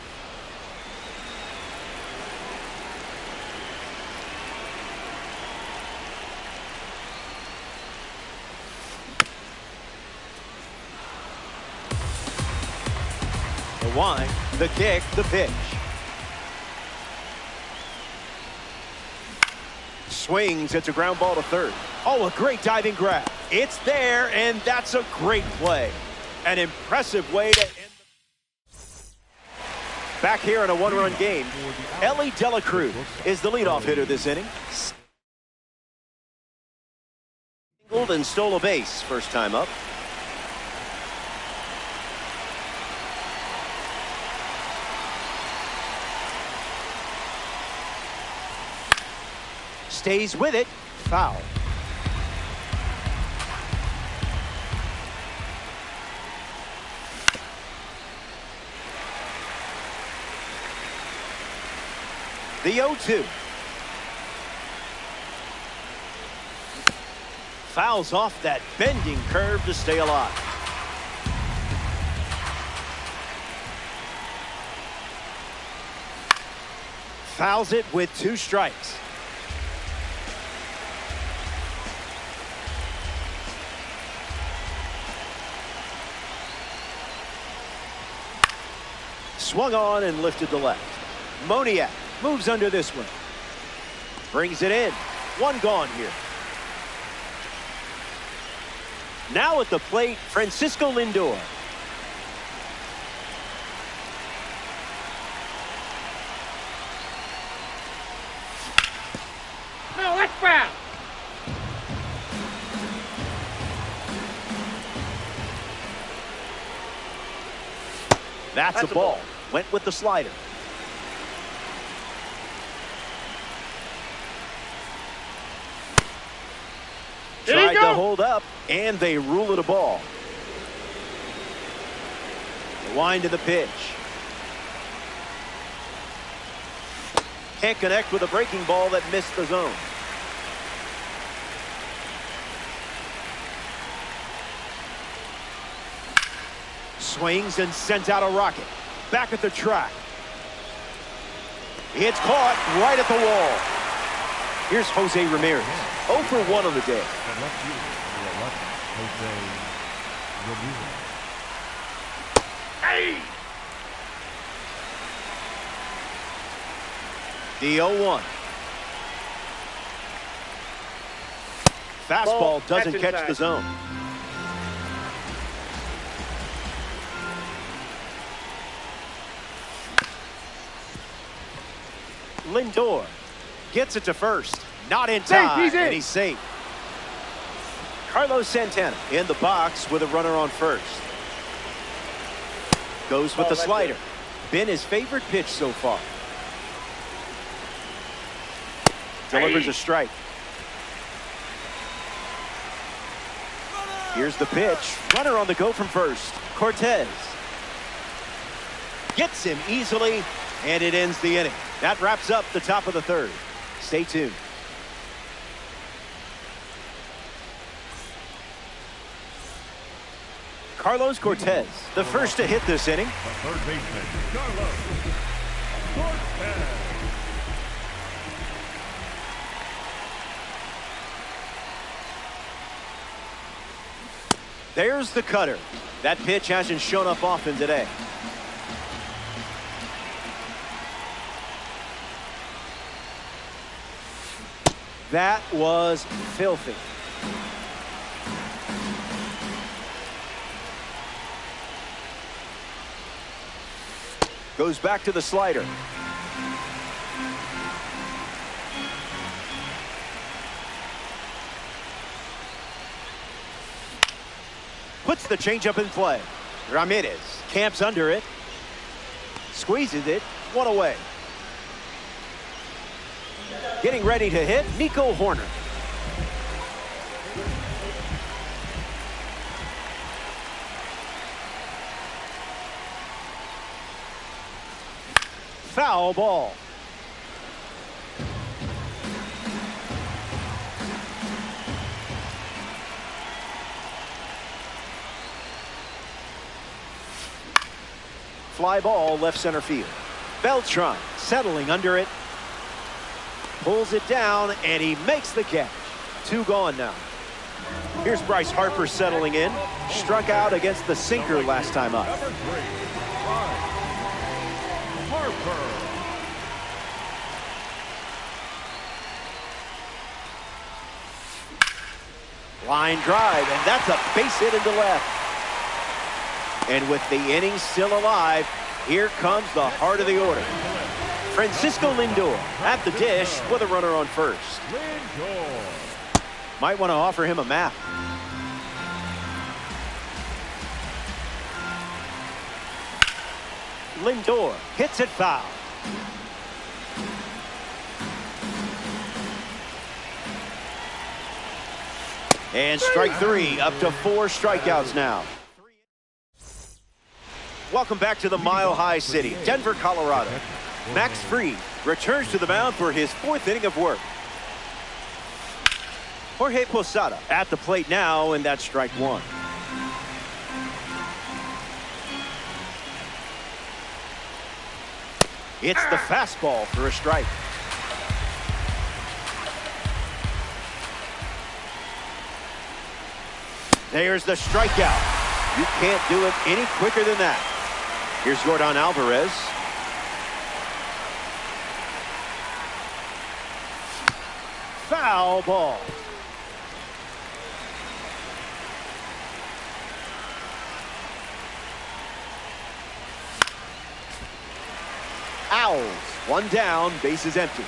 The wind, the kick, the pitch. Swings, it's a ground ball to third. Oh, a great diving grab. It's there, and that's a great play. An impressive way to end. Back here in a one-run game, Ellie Dela Cruz is the leadoff hitter this inning. Singled and stole a base first time up. Stays with it. Foul. The 0-2. Fouls off that bending curve to stay alive. Fouls it with 2 strikes. Swung on and lifted to left. Moniak moves under this one. Brings it in. 1 gone here. Now at the plate, Francisco Lindor. No, that's foul. That's a ball. Went with the slider. Tried to hold up, and they rule it a ball. The wind to the pitch. Can't connect with a breaking ball that missed the zone. Swings and sent out a rocket. Back at the track. It's caught right at the wall. Here's Jose Ramirez. 0 for 1 on the day. Hey! The 0-1. Fastball doesn't catch the zone. Lindor gets it to first. Not in time, and he's safe. Carlos Santana in the box with a runner on first. Goes with the slider. Been his favorite pitch so far. Delivers a strike. Here's the pitch. Runner on the go from first. Cortez gets him easily, and it ends the inning. That wraps up the top of the 3rd. Stay tuned. Carlos Cortez, the first to hit this inning. The third baseman, Carlos Cortez. There's the cutter. That pitch hasn't shown up often today. That was filthy. Goes back to the slider. Puts the changeup in play. Ramirez camps under it. Squeezes it. 1 away. Getting ready to hit, Nico Horner. Foul ball. Fly ball left center field. Beltran settling under it. Pulls it down, and he makes the catch. 2 gone now. Here's Bryce Harper settling in. Struck out against the sinker last time up. Number 3, Harper. Line drive, and that's a base hit into left. And with the inning still alive, here comes the heart of the order. Francisco Lindor at the dish with a runner on first. Lindor. Might want to offer him a map. Lindor hits it foul. And strike 3, up to 4 strikeouts now. Welcome back to the Mile High City, Denver, Colorado. Max Fried returns to the mound for his 4th inning of work. Jorge Posada at the plate now, and that's strike 1. It's the fastball for a strike. There's the strikeout. You can't do it any quicker than that. Here's Yordan Alvarez. Foul ball. Owls, 1 down, base is empty.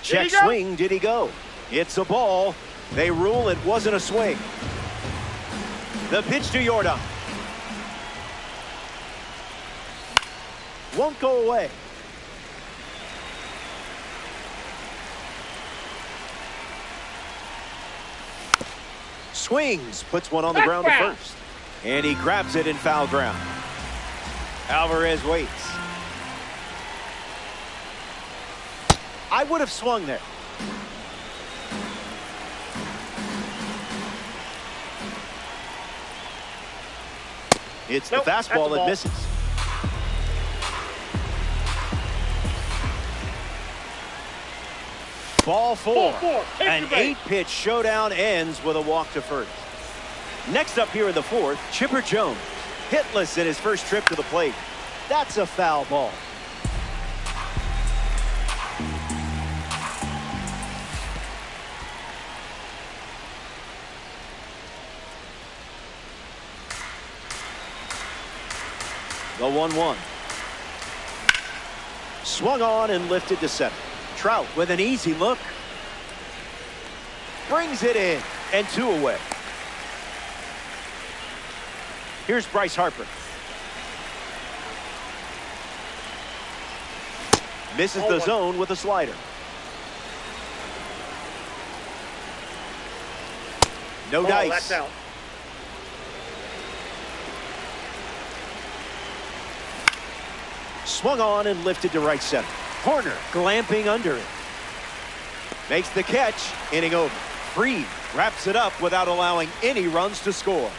Check swing, did he go? It's a ball. They rule it wasn't a swing. The pitch to Yordan. Won't go away. Swings, puts one on the ground to first. And he grabs it in foul ground. Alvarez waits. I would have swung there. It's the fastball that misses. Ball 4. An 8-pitch showdown ends with a walk to first. Next up here in the 4th, Chipper Jones. Hitless in his first trip to the plate. That's a foul ball. The 1-1. Swung on and lifted to center. Trout with an easy look. Brings it in, and 2 away. Here's Bryce Harper. Misses the zone with a slider. No dice. That's out. Swung on and lifted to right center. Horner glamping under it. Makes the catch, inning over. Fried wraps it up without allowing any runs to score.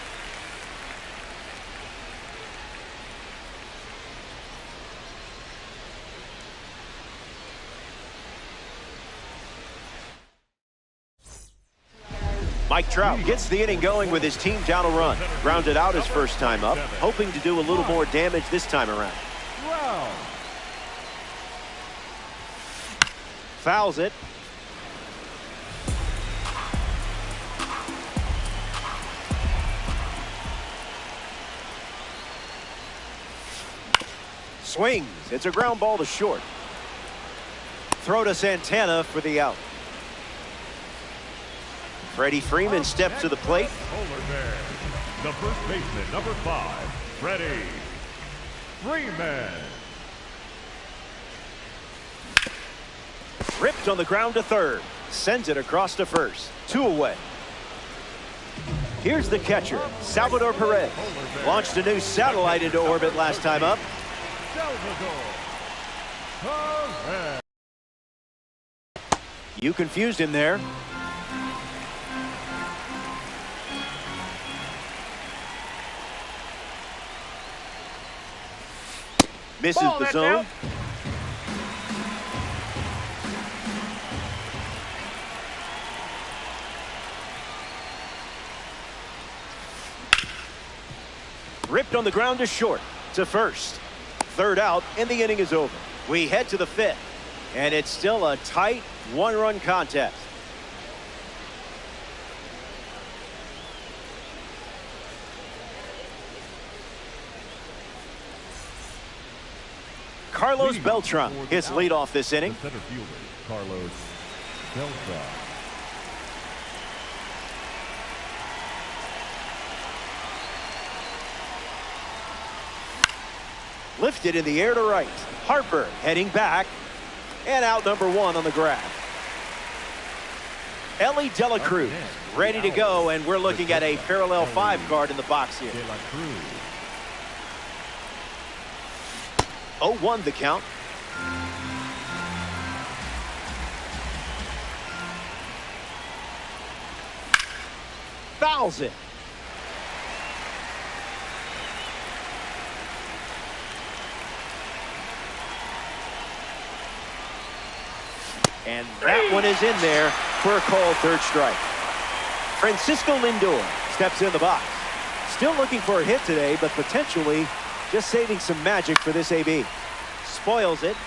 Mike Trout gets the inning going with his team down a run. Grounded out his first time up, hoping to do a little more damage this time around. Fouls it. Swings. It's a ground ball to short. Throw to Santana for the out. Freddie Freeman steps to the plate. Over there. The first baseman, number 5, Freddie. Freeman. Ripped on the ground to third. Sends it across to first. 2 away. Here's the catcher, Salvador Perez. Launched a new satellite into orbit last time up. Salvador Perez. You confused him there. Misses Ball, the that's zone. out. Ripped on the ground to short. To first. 3rd out, and the inning is over. We head to the 5th, and it's still a tight 1-run contest. Carlos Beltran hits leadoff this inning. The center fielder, Carlos Beltran. Lifted in the air to right. Harper heading back. And out number 1 on the grab. Ellie De La Cruz ready to go, and we're looking at a parallel 5 card in the box here. De La Cruz. 0-1 the count. Fouls it. And that one is in there for a called 3rd strike. Francisco Lindor steps in the box. Still looking for a hit today, but potentially just saving some magic for this AB. Spoils it.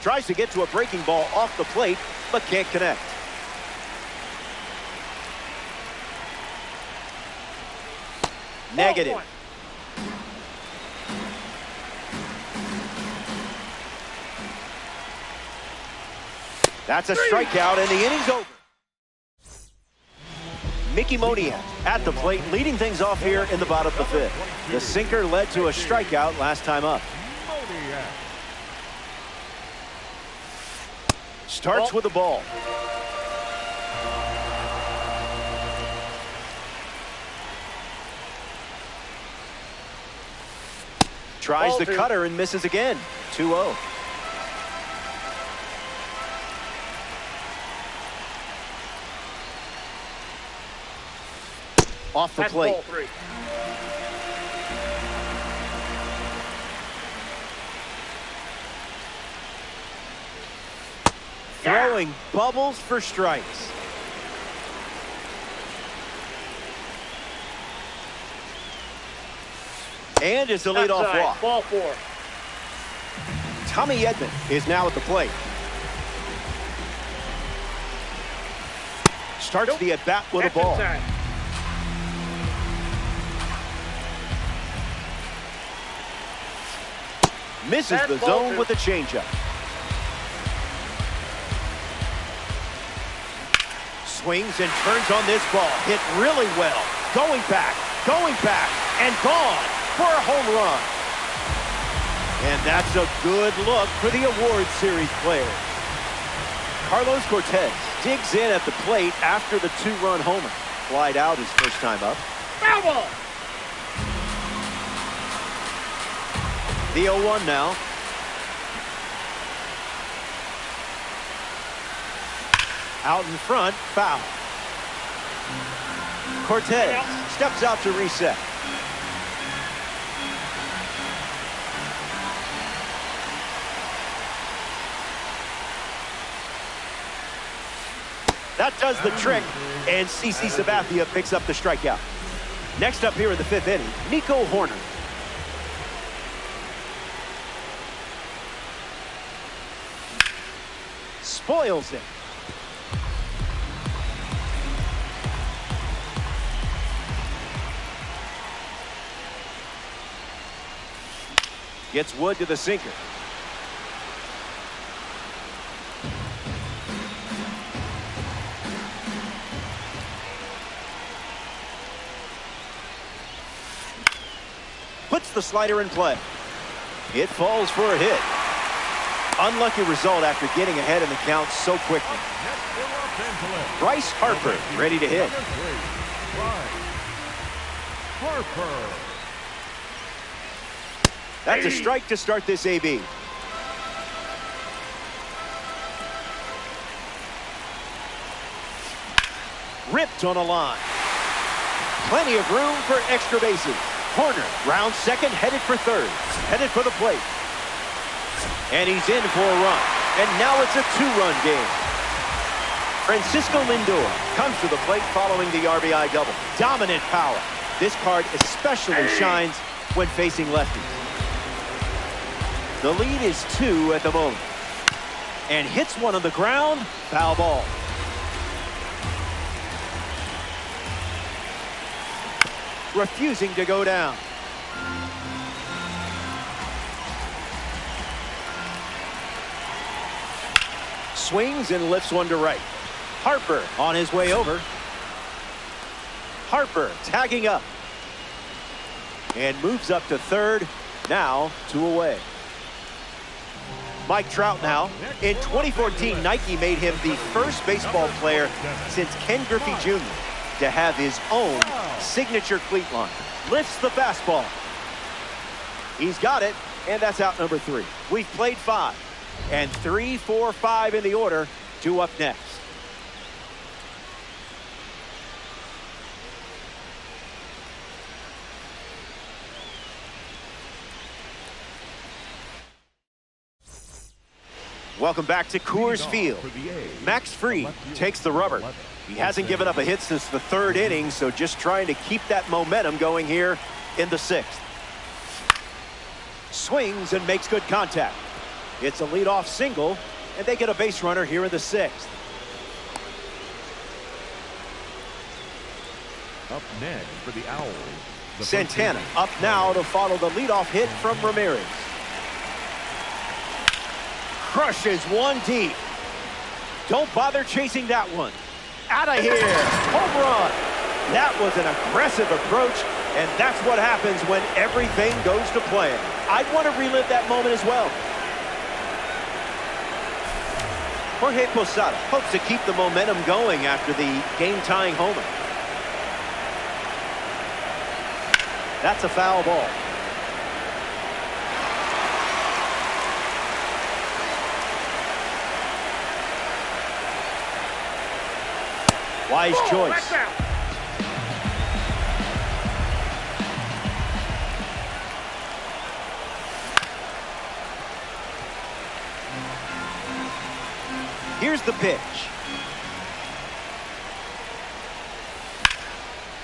Tries to get to a breaking ball off the plate, but can't connect. Negative. That's a strikeout, and the inning's over. Mickey Moniak at the plate, leading things off here in the bottom of the 5th. The sinker led to a strikeout last time up. Moniak. Starts with the ball. Tries Ball the 2. cutter and misses again. 2-0. Off the That's plate. ball 3. Throwing bubbles for strikes. And it's a leadoff Outside. walk. Ball 4. Tommy Edman is now at the plate. Starts the at-bat with a That's ball. inside. Misses That's the ball zone 2. with a changeup. Swings and turns on this ball. Hit really well. Going back, and gone for a home run. And that's a good look for the award series players. Carlos Cortez digs in at the plate after the 2-run homer. Flied out his first time up. Foul ball. The 0-1 now. Out in front, foul. Cortez steps out to reset. That does the trick, and CC Sabathia picks up the strikeout. Next up here in the 5th inning, Nico Horner. Spoils it. Gets Wood to the sinker. puts the slider in play. It falls for a hit. Unlucky result after getting ahead in the count so quickly. Bryce Harper ready to hit. Harper. That's a strike to start this AB. Ripped on a line. Plenty of room for extra bases. Corner, round second, headed for third. Headed for the plate. And he's in for a run. And now it's a two-run game. Francisco Lindor comes to the plate following the RBI double. Dominant power. This card especially shines when facing lefties. The lead is 2 at the moment. And hits one on the ground. Foul ball. Refusing to go down. Swings and lifts one to right. Harper on his way over. Harper tagging up. And moves up to third. Now 2 away. Mike Trout now. In 2014, Nike made him the first baseball player since Ken Griffey Jr. to have his own signature cleat line. Lifts the fastball. He's got it, and that's out number 3. We've played 5. And 3, 4, 5 in the order. 2 up next. Welcome back to Coors Field. Max Fried takes the rubber. He hasn't given up a hit since the 3rd inning, so just trying to keep that momentum going here in the 6th. Swings and makes good contact. It's a leadoff single, and they get a base runner here in the 6th. Up next for the Owls. Santana up now to follow the leadoff hit from Ramirez. Crushes one deep. Don't bother chasing that one. Out of here. Home run. That was an aggressive approach, and that's what happens when everything goes to plan. I'd want to relive that moment as well. Jorge Posada hopes to keep the momentum going after the game-tying homer. That's a foul ball. Wise choice. Here's the pitch.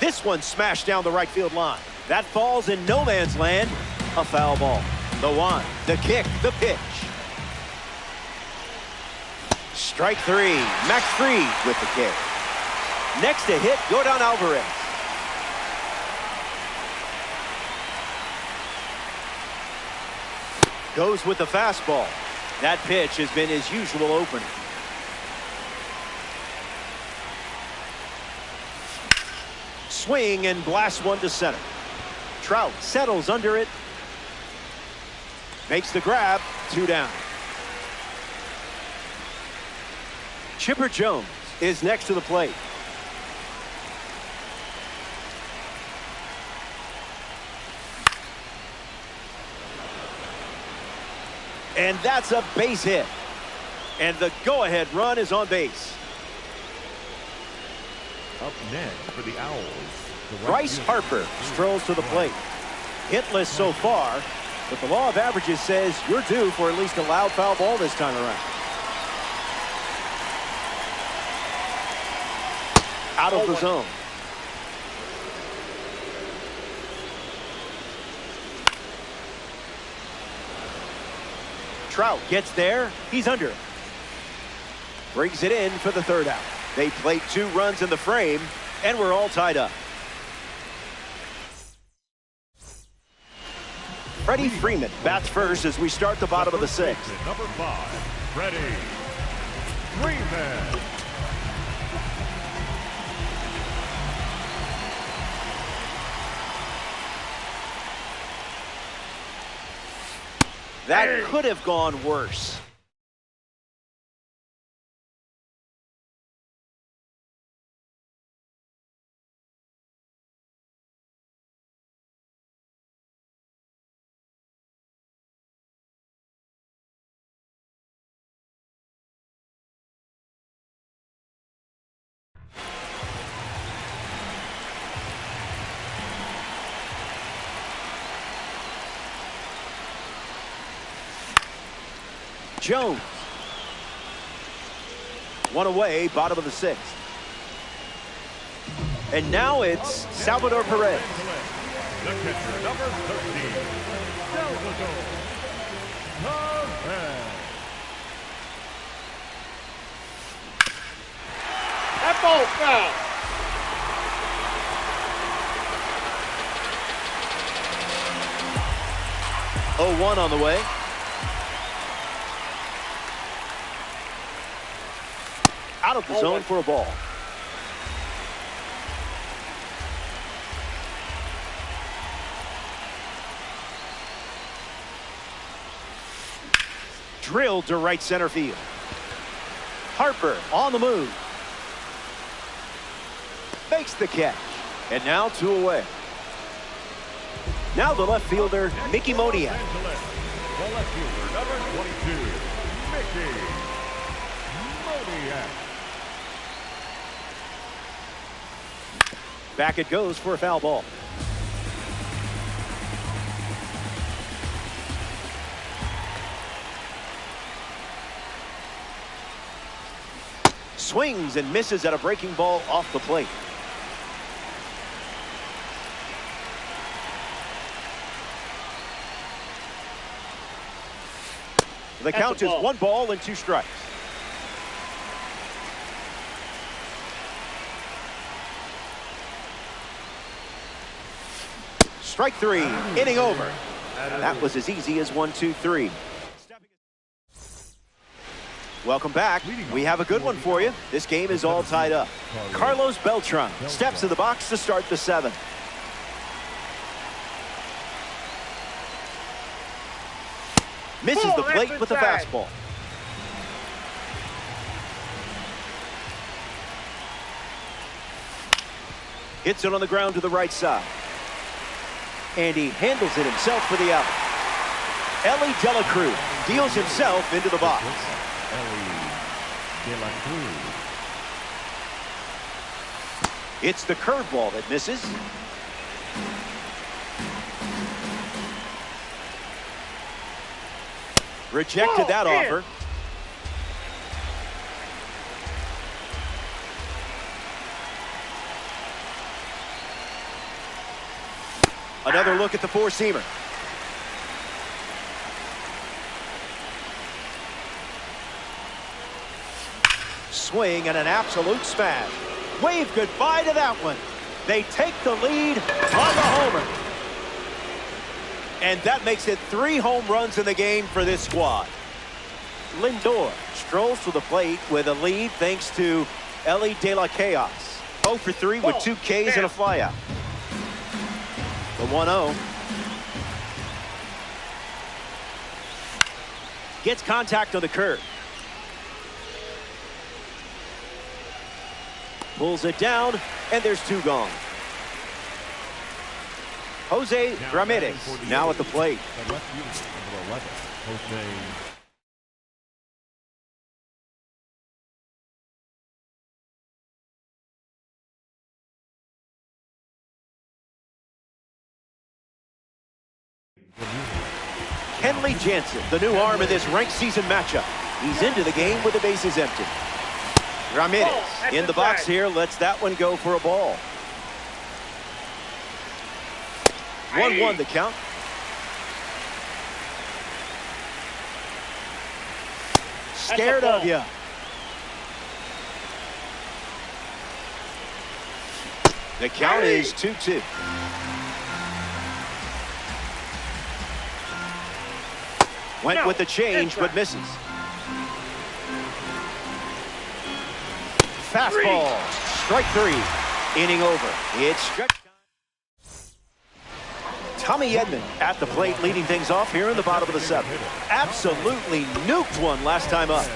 This one smashed down the right field line. That falls in no man's land. A foul ball. The 1, the kick, the pitch. Strike 3. Max Fried with the kick. Next to hit, Yordan Alvarez. Goes with the fastball. That pitch has been his usual opener. Swing and blast one to center. Trout settles under it. Makes the grab. 2 down. Chipper Jones is next to the plate. And that's a base hit. And the go-ahead run is on base. Up next for the Owls. Bryce Harper strolls to the plate. Hitless so far, but the law of averages says you're due for at least a loud foul ball this time around. Out of the zone. Trout gets there. He's under it. Brings it in for the 3rd out. They played 2 runs in the frame, and we're all tied up. Freddie Freeman bats first as we start the bottom of the 6th. Number 5, Freddie Freeman. That could have gone worse. Jones. One away, bottom of the sixth. And now it's Salvador Perez. The catcher, number 13, Salvador Perez. That ball foul. 0-1 on the way. Out of the zone for a ball. Drilled to right center field. Harper on the move. Makes the catch. And now 2 away. Now the left fielder, Mickey Moniak. The left fielder, number 22, Mickey Moniak. Back it goes for a foul ball. Swings and misses at a breaking ball off the plate. The count is 1 ball and 2 strikes. Strike 3, inning over. That was as easy as 1, 2, 3. Welcome back. We have a good one for you. This game is all tied up. Carlos Beltran steps to the box to start the 7th. Misses the plate with the fastball. Hits it on the ground to the right side. And he handles it himself for the out. Ellie De La Cruz deals himself into the box. De La Cruz. It's the curveball that misses. Rejected that offer. Another look at the four-seamer. Swing and an absolute smash. Wave goodbye to that one. They take the lead on the homer. And that makes it 3 home runs in the game for this squad. Lindor strolls to the plate with a lead thanks to Ellie De La Chaos. 0 for 3 with 2 Ks and a flyout. The 1-0. Gets contact on the curve. Pulls it down, and there's 2 gone. Jose Ramirez now at the plate. The left fielder, number 11, Jose. Kenley Jansen, the new arm in this ranked season matchup. He's into the game with the bases empty. Ramirez in the box here, lets that one go for a ball. 1-1 the count. Scared of you. The count is 2-2. Went with the change, but misses. Fastball. Strike 3. Inning over. It's stretch time. Tommy Edman at the plate, leading things off here in the bottom of the seventh. Absolutely nuked one last time up.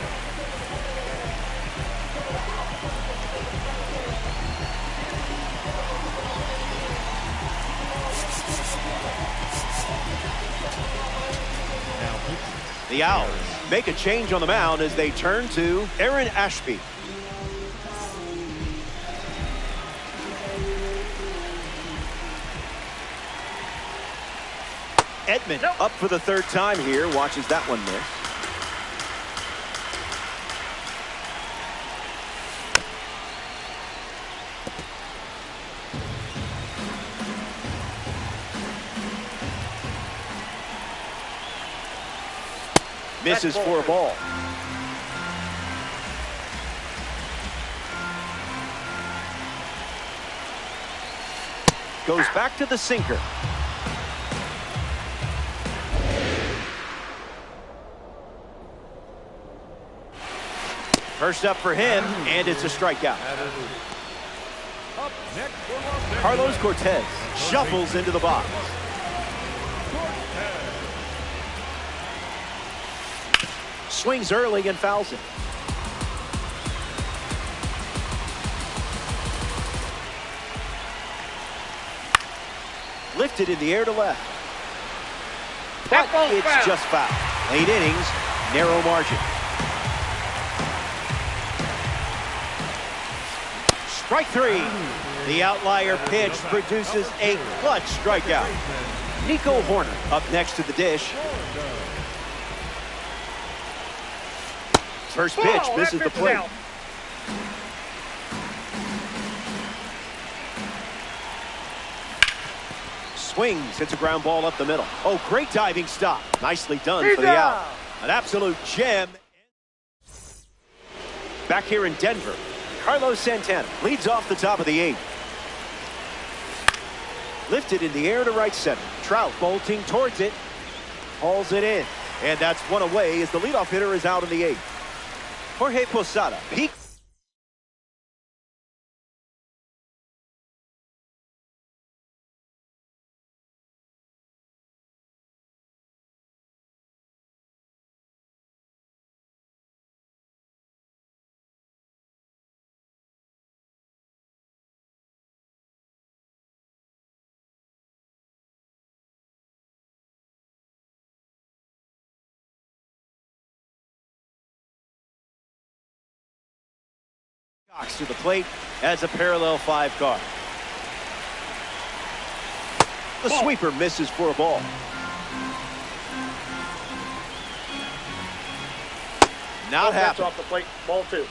The Owls make a change on the mound as they turn to Aaron Ashby. Edman up for the third time here, watches that one miss. Misses for a ball. Goes back to the sinker. First up for him, and it's a strikeout. Carlos Cortez shuffles into the box. Swings early and fouls it. Lifted in the air to left. But it's just foul. Late innings, narrow margin. Strike three. The outlier pitch produces a clutch strikeout. Nico Horner up next to the dish. First pitch misses the plate. Swings, hits a ground ball up the middle. Oh, great diving stop. Nicely done for the out. An absolute gem. Back here in Denver, Carlos Santana leads off the top of the eighth. Lifted in the air to right center. Trout bolting towards it. Hauls it in. And that's one away as the leadoff hitter is out in the eighth. Jorge Posada peak. To the plate as a parallel five car. The sweeper misses for a ball. Not happening. Off the plate, ball two.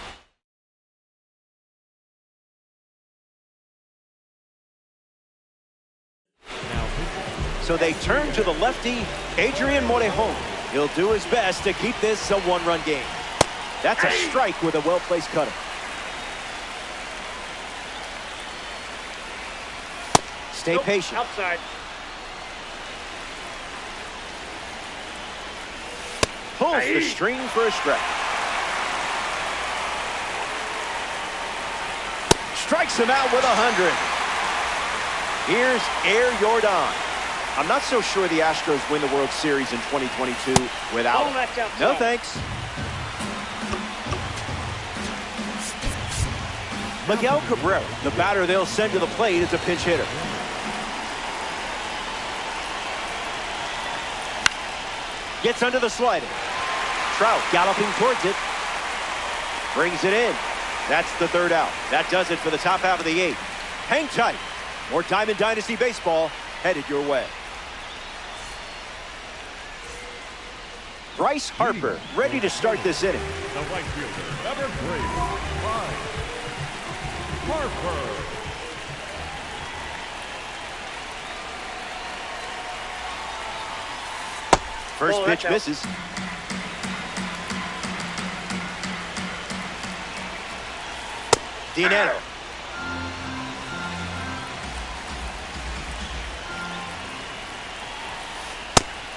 So they turn to the lefty, Adrian Morejon. He'll do his best to keep this a one-run game. That's a strike with a well-placed cutter. Stay patient. Outside. Pulls the string for a strike. Strikes him out with 100. Here's Air Jordan. I'm not so sure the Astros win the World Series in 2022 without him. No thanks. Miguel Cabrera, the batter they'll send to the plate, is a pinch hitter. Gets under the slider. Trout galloping towards it. Brings it in. That's the third out. That does it for the top half of the eighth. Hang tight. More Diamond Dynasty baseball headed your way. Bryce Harper ready to start this inning. The right fielder, number 3, Harper. First pitch misses. Dinero.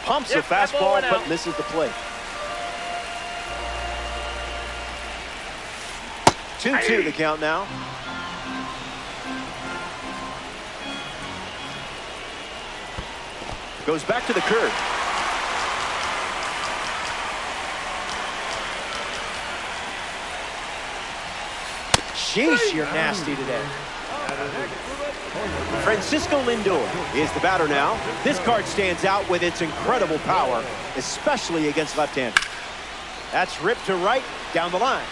Pumps a fastball, but misses the plate. 2-2 the count now. Goes back to the curve. Sheesh, you're nasty today. Francisco Lindor is the batter now. This card stands out with its incredible power, especially against left-handers. That's ripped to right, down the line.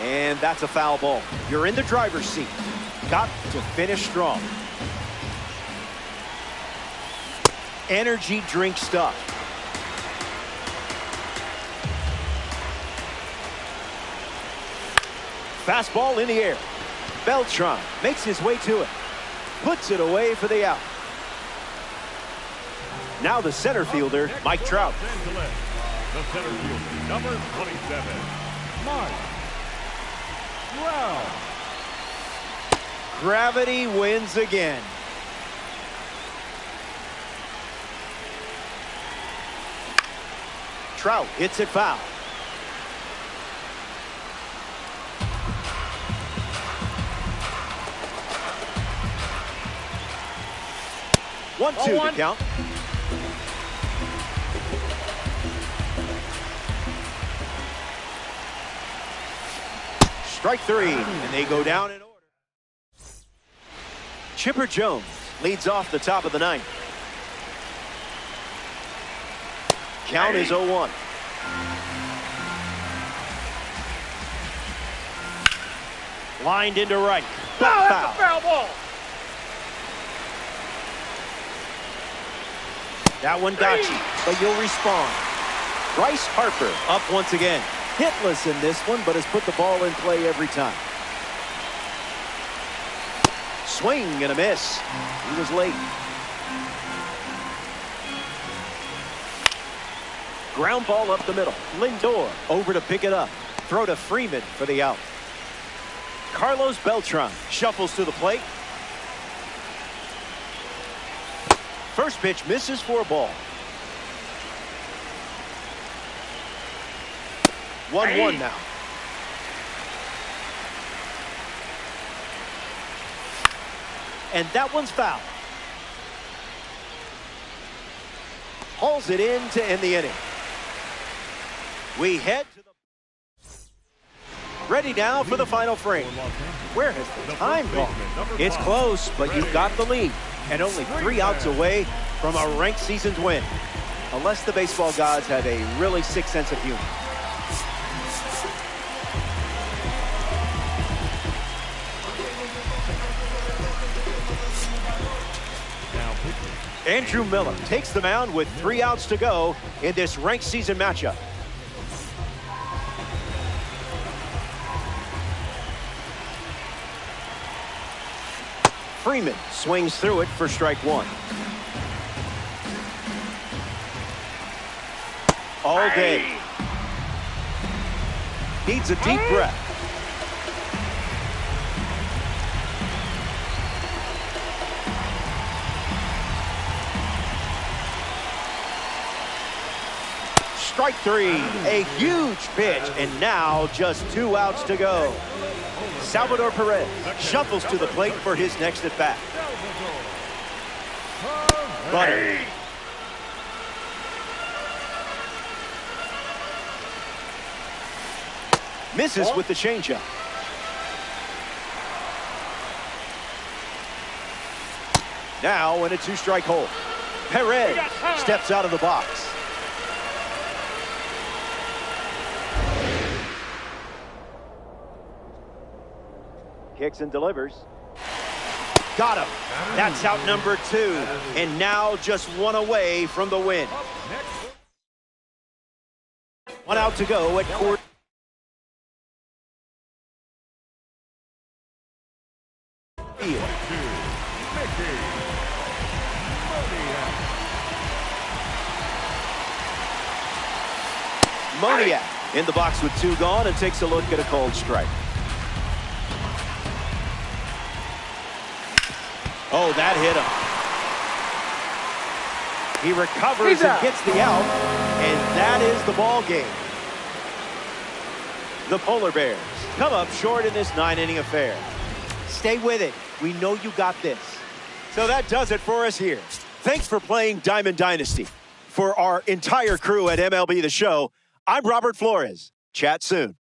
And that's a foul ball. You're in the driver's seat. Got to finish strong. Energy drink stuff. Fastball in the air. Beltran makes his way to it. Puts it away for the out. Now the center fielder, Mike Trout. The center fielder, number 27, Mike Trout. Gravity wins again. Trout hits it foul. One-two to count. Strike three, and they go down in order. Chipper Jones leads off the top of the ninth. Count is 0-1. Lined into right. That's a foul ball. That one got you, but you'll respond. Bryce Harper up once again. Hitless in this one, but has put the ball in play every time. Swing and a miss. He was late. Ground ball up the middle. Lindor over to pick it up. Throw to Freeman for the out. Carlos Beltran shuffles to the plate. First pitch misses for a ball. 1-1 now. And that one's foul. Hauls it in to end the inning. We head to the... Ready now for the final frame. Where has the time gone? It's close, but you've got the lead. And only 3 outs away from a ranked season's win. Unless the baseball gods have a really sick sense of humor. Andrew Miller takes the mound with 3 outs to go in this ranked season matchup. Freeman swings through it for strike 1. All day. Needs a deep breath. Strike 3, a huge pitch, and now just 2 outs to go. Salvador Perez shuffles to the plate for his next at bat. Butter. Misses with the changeup. Now in a 2-strike hole. Perez steps out of the box. Kicks and delivers. Got him. That's out number 2. And now just 1 away from the win. 1 out to go at court. Moniak in the box with 2 gone and takes a look at a cold strike. Oh, that hit him. He recovers and gets the out, and that is the ball game. The Polar Bears come up short in this 9-inning affair. Stay with it. We know you got this. So that does it for us here. Thanks for playing Diamond Dynasty. For our entire crew at MLB The Show, I'm Robert Flores. Chat soon.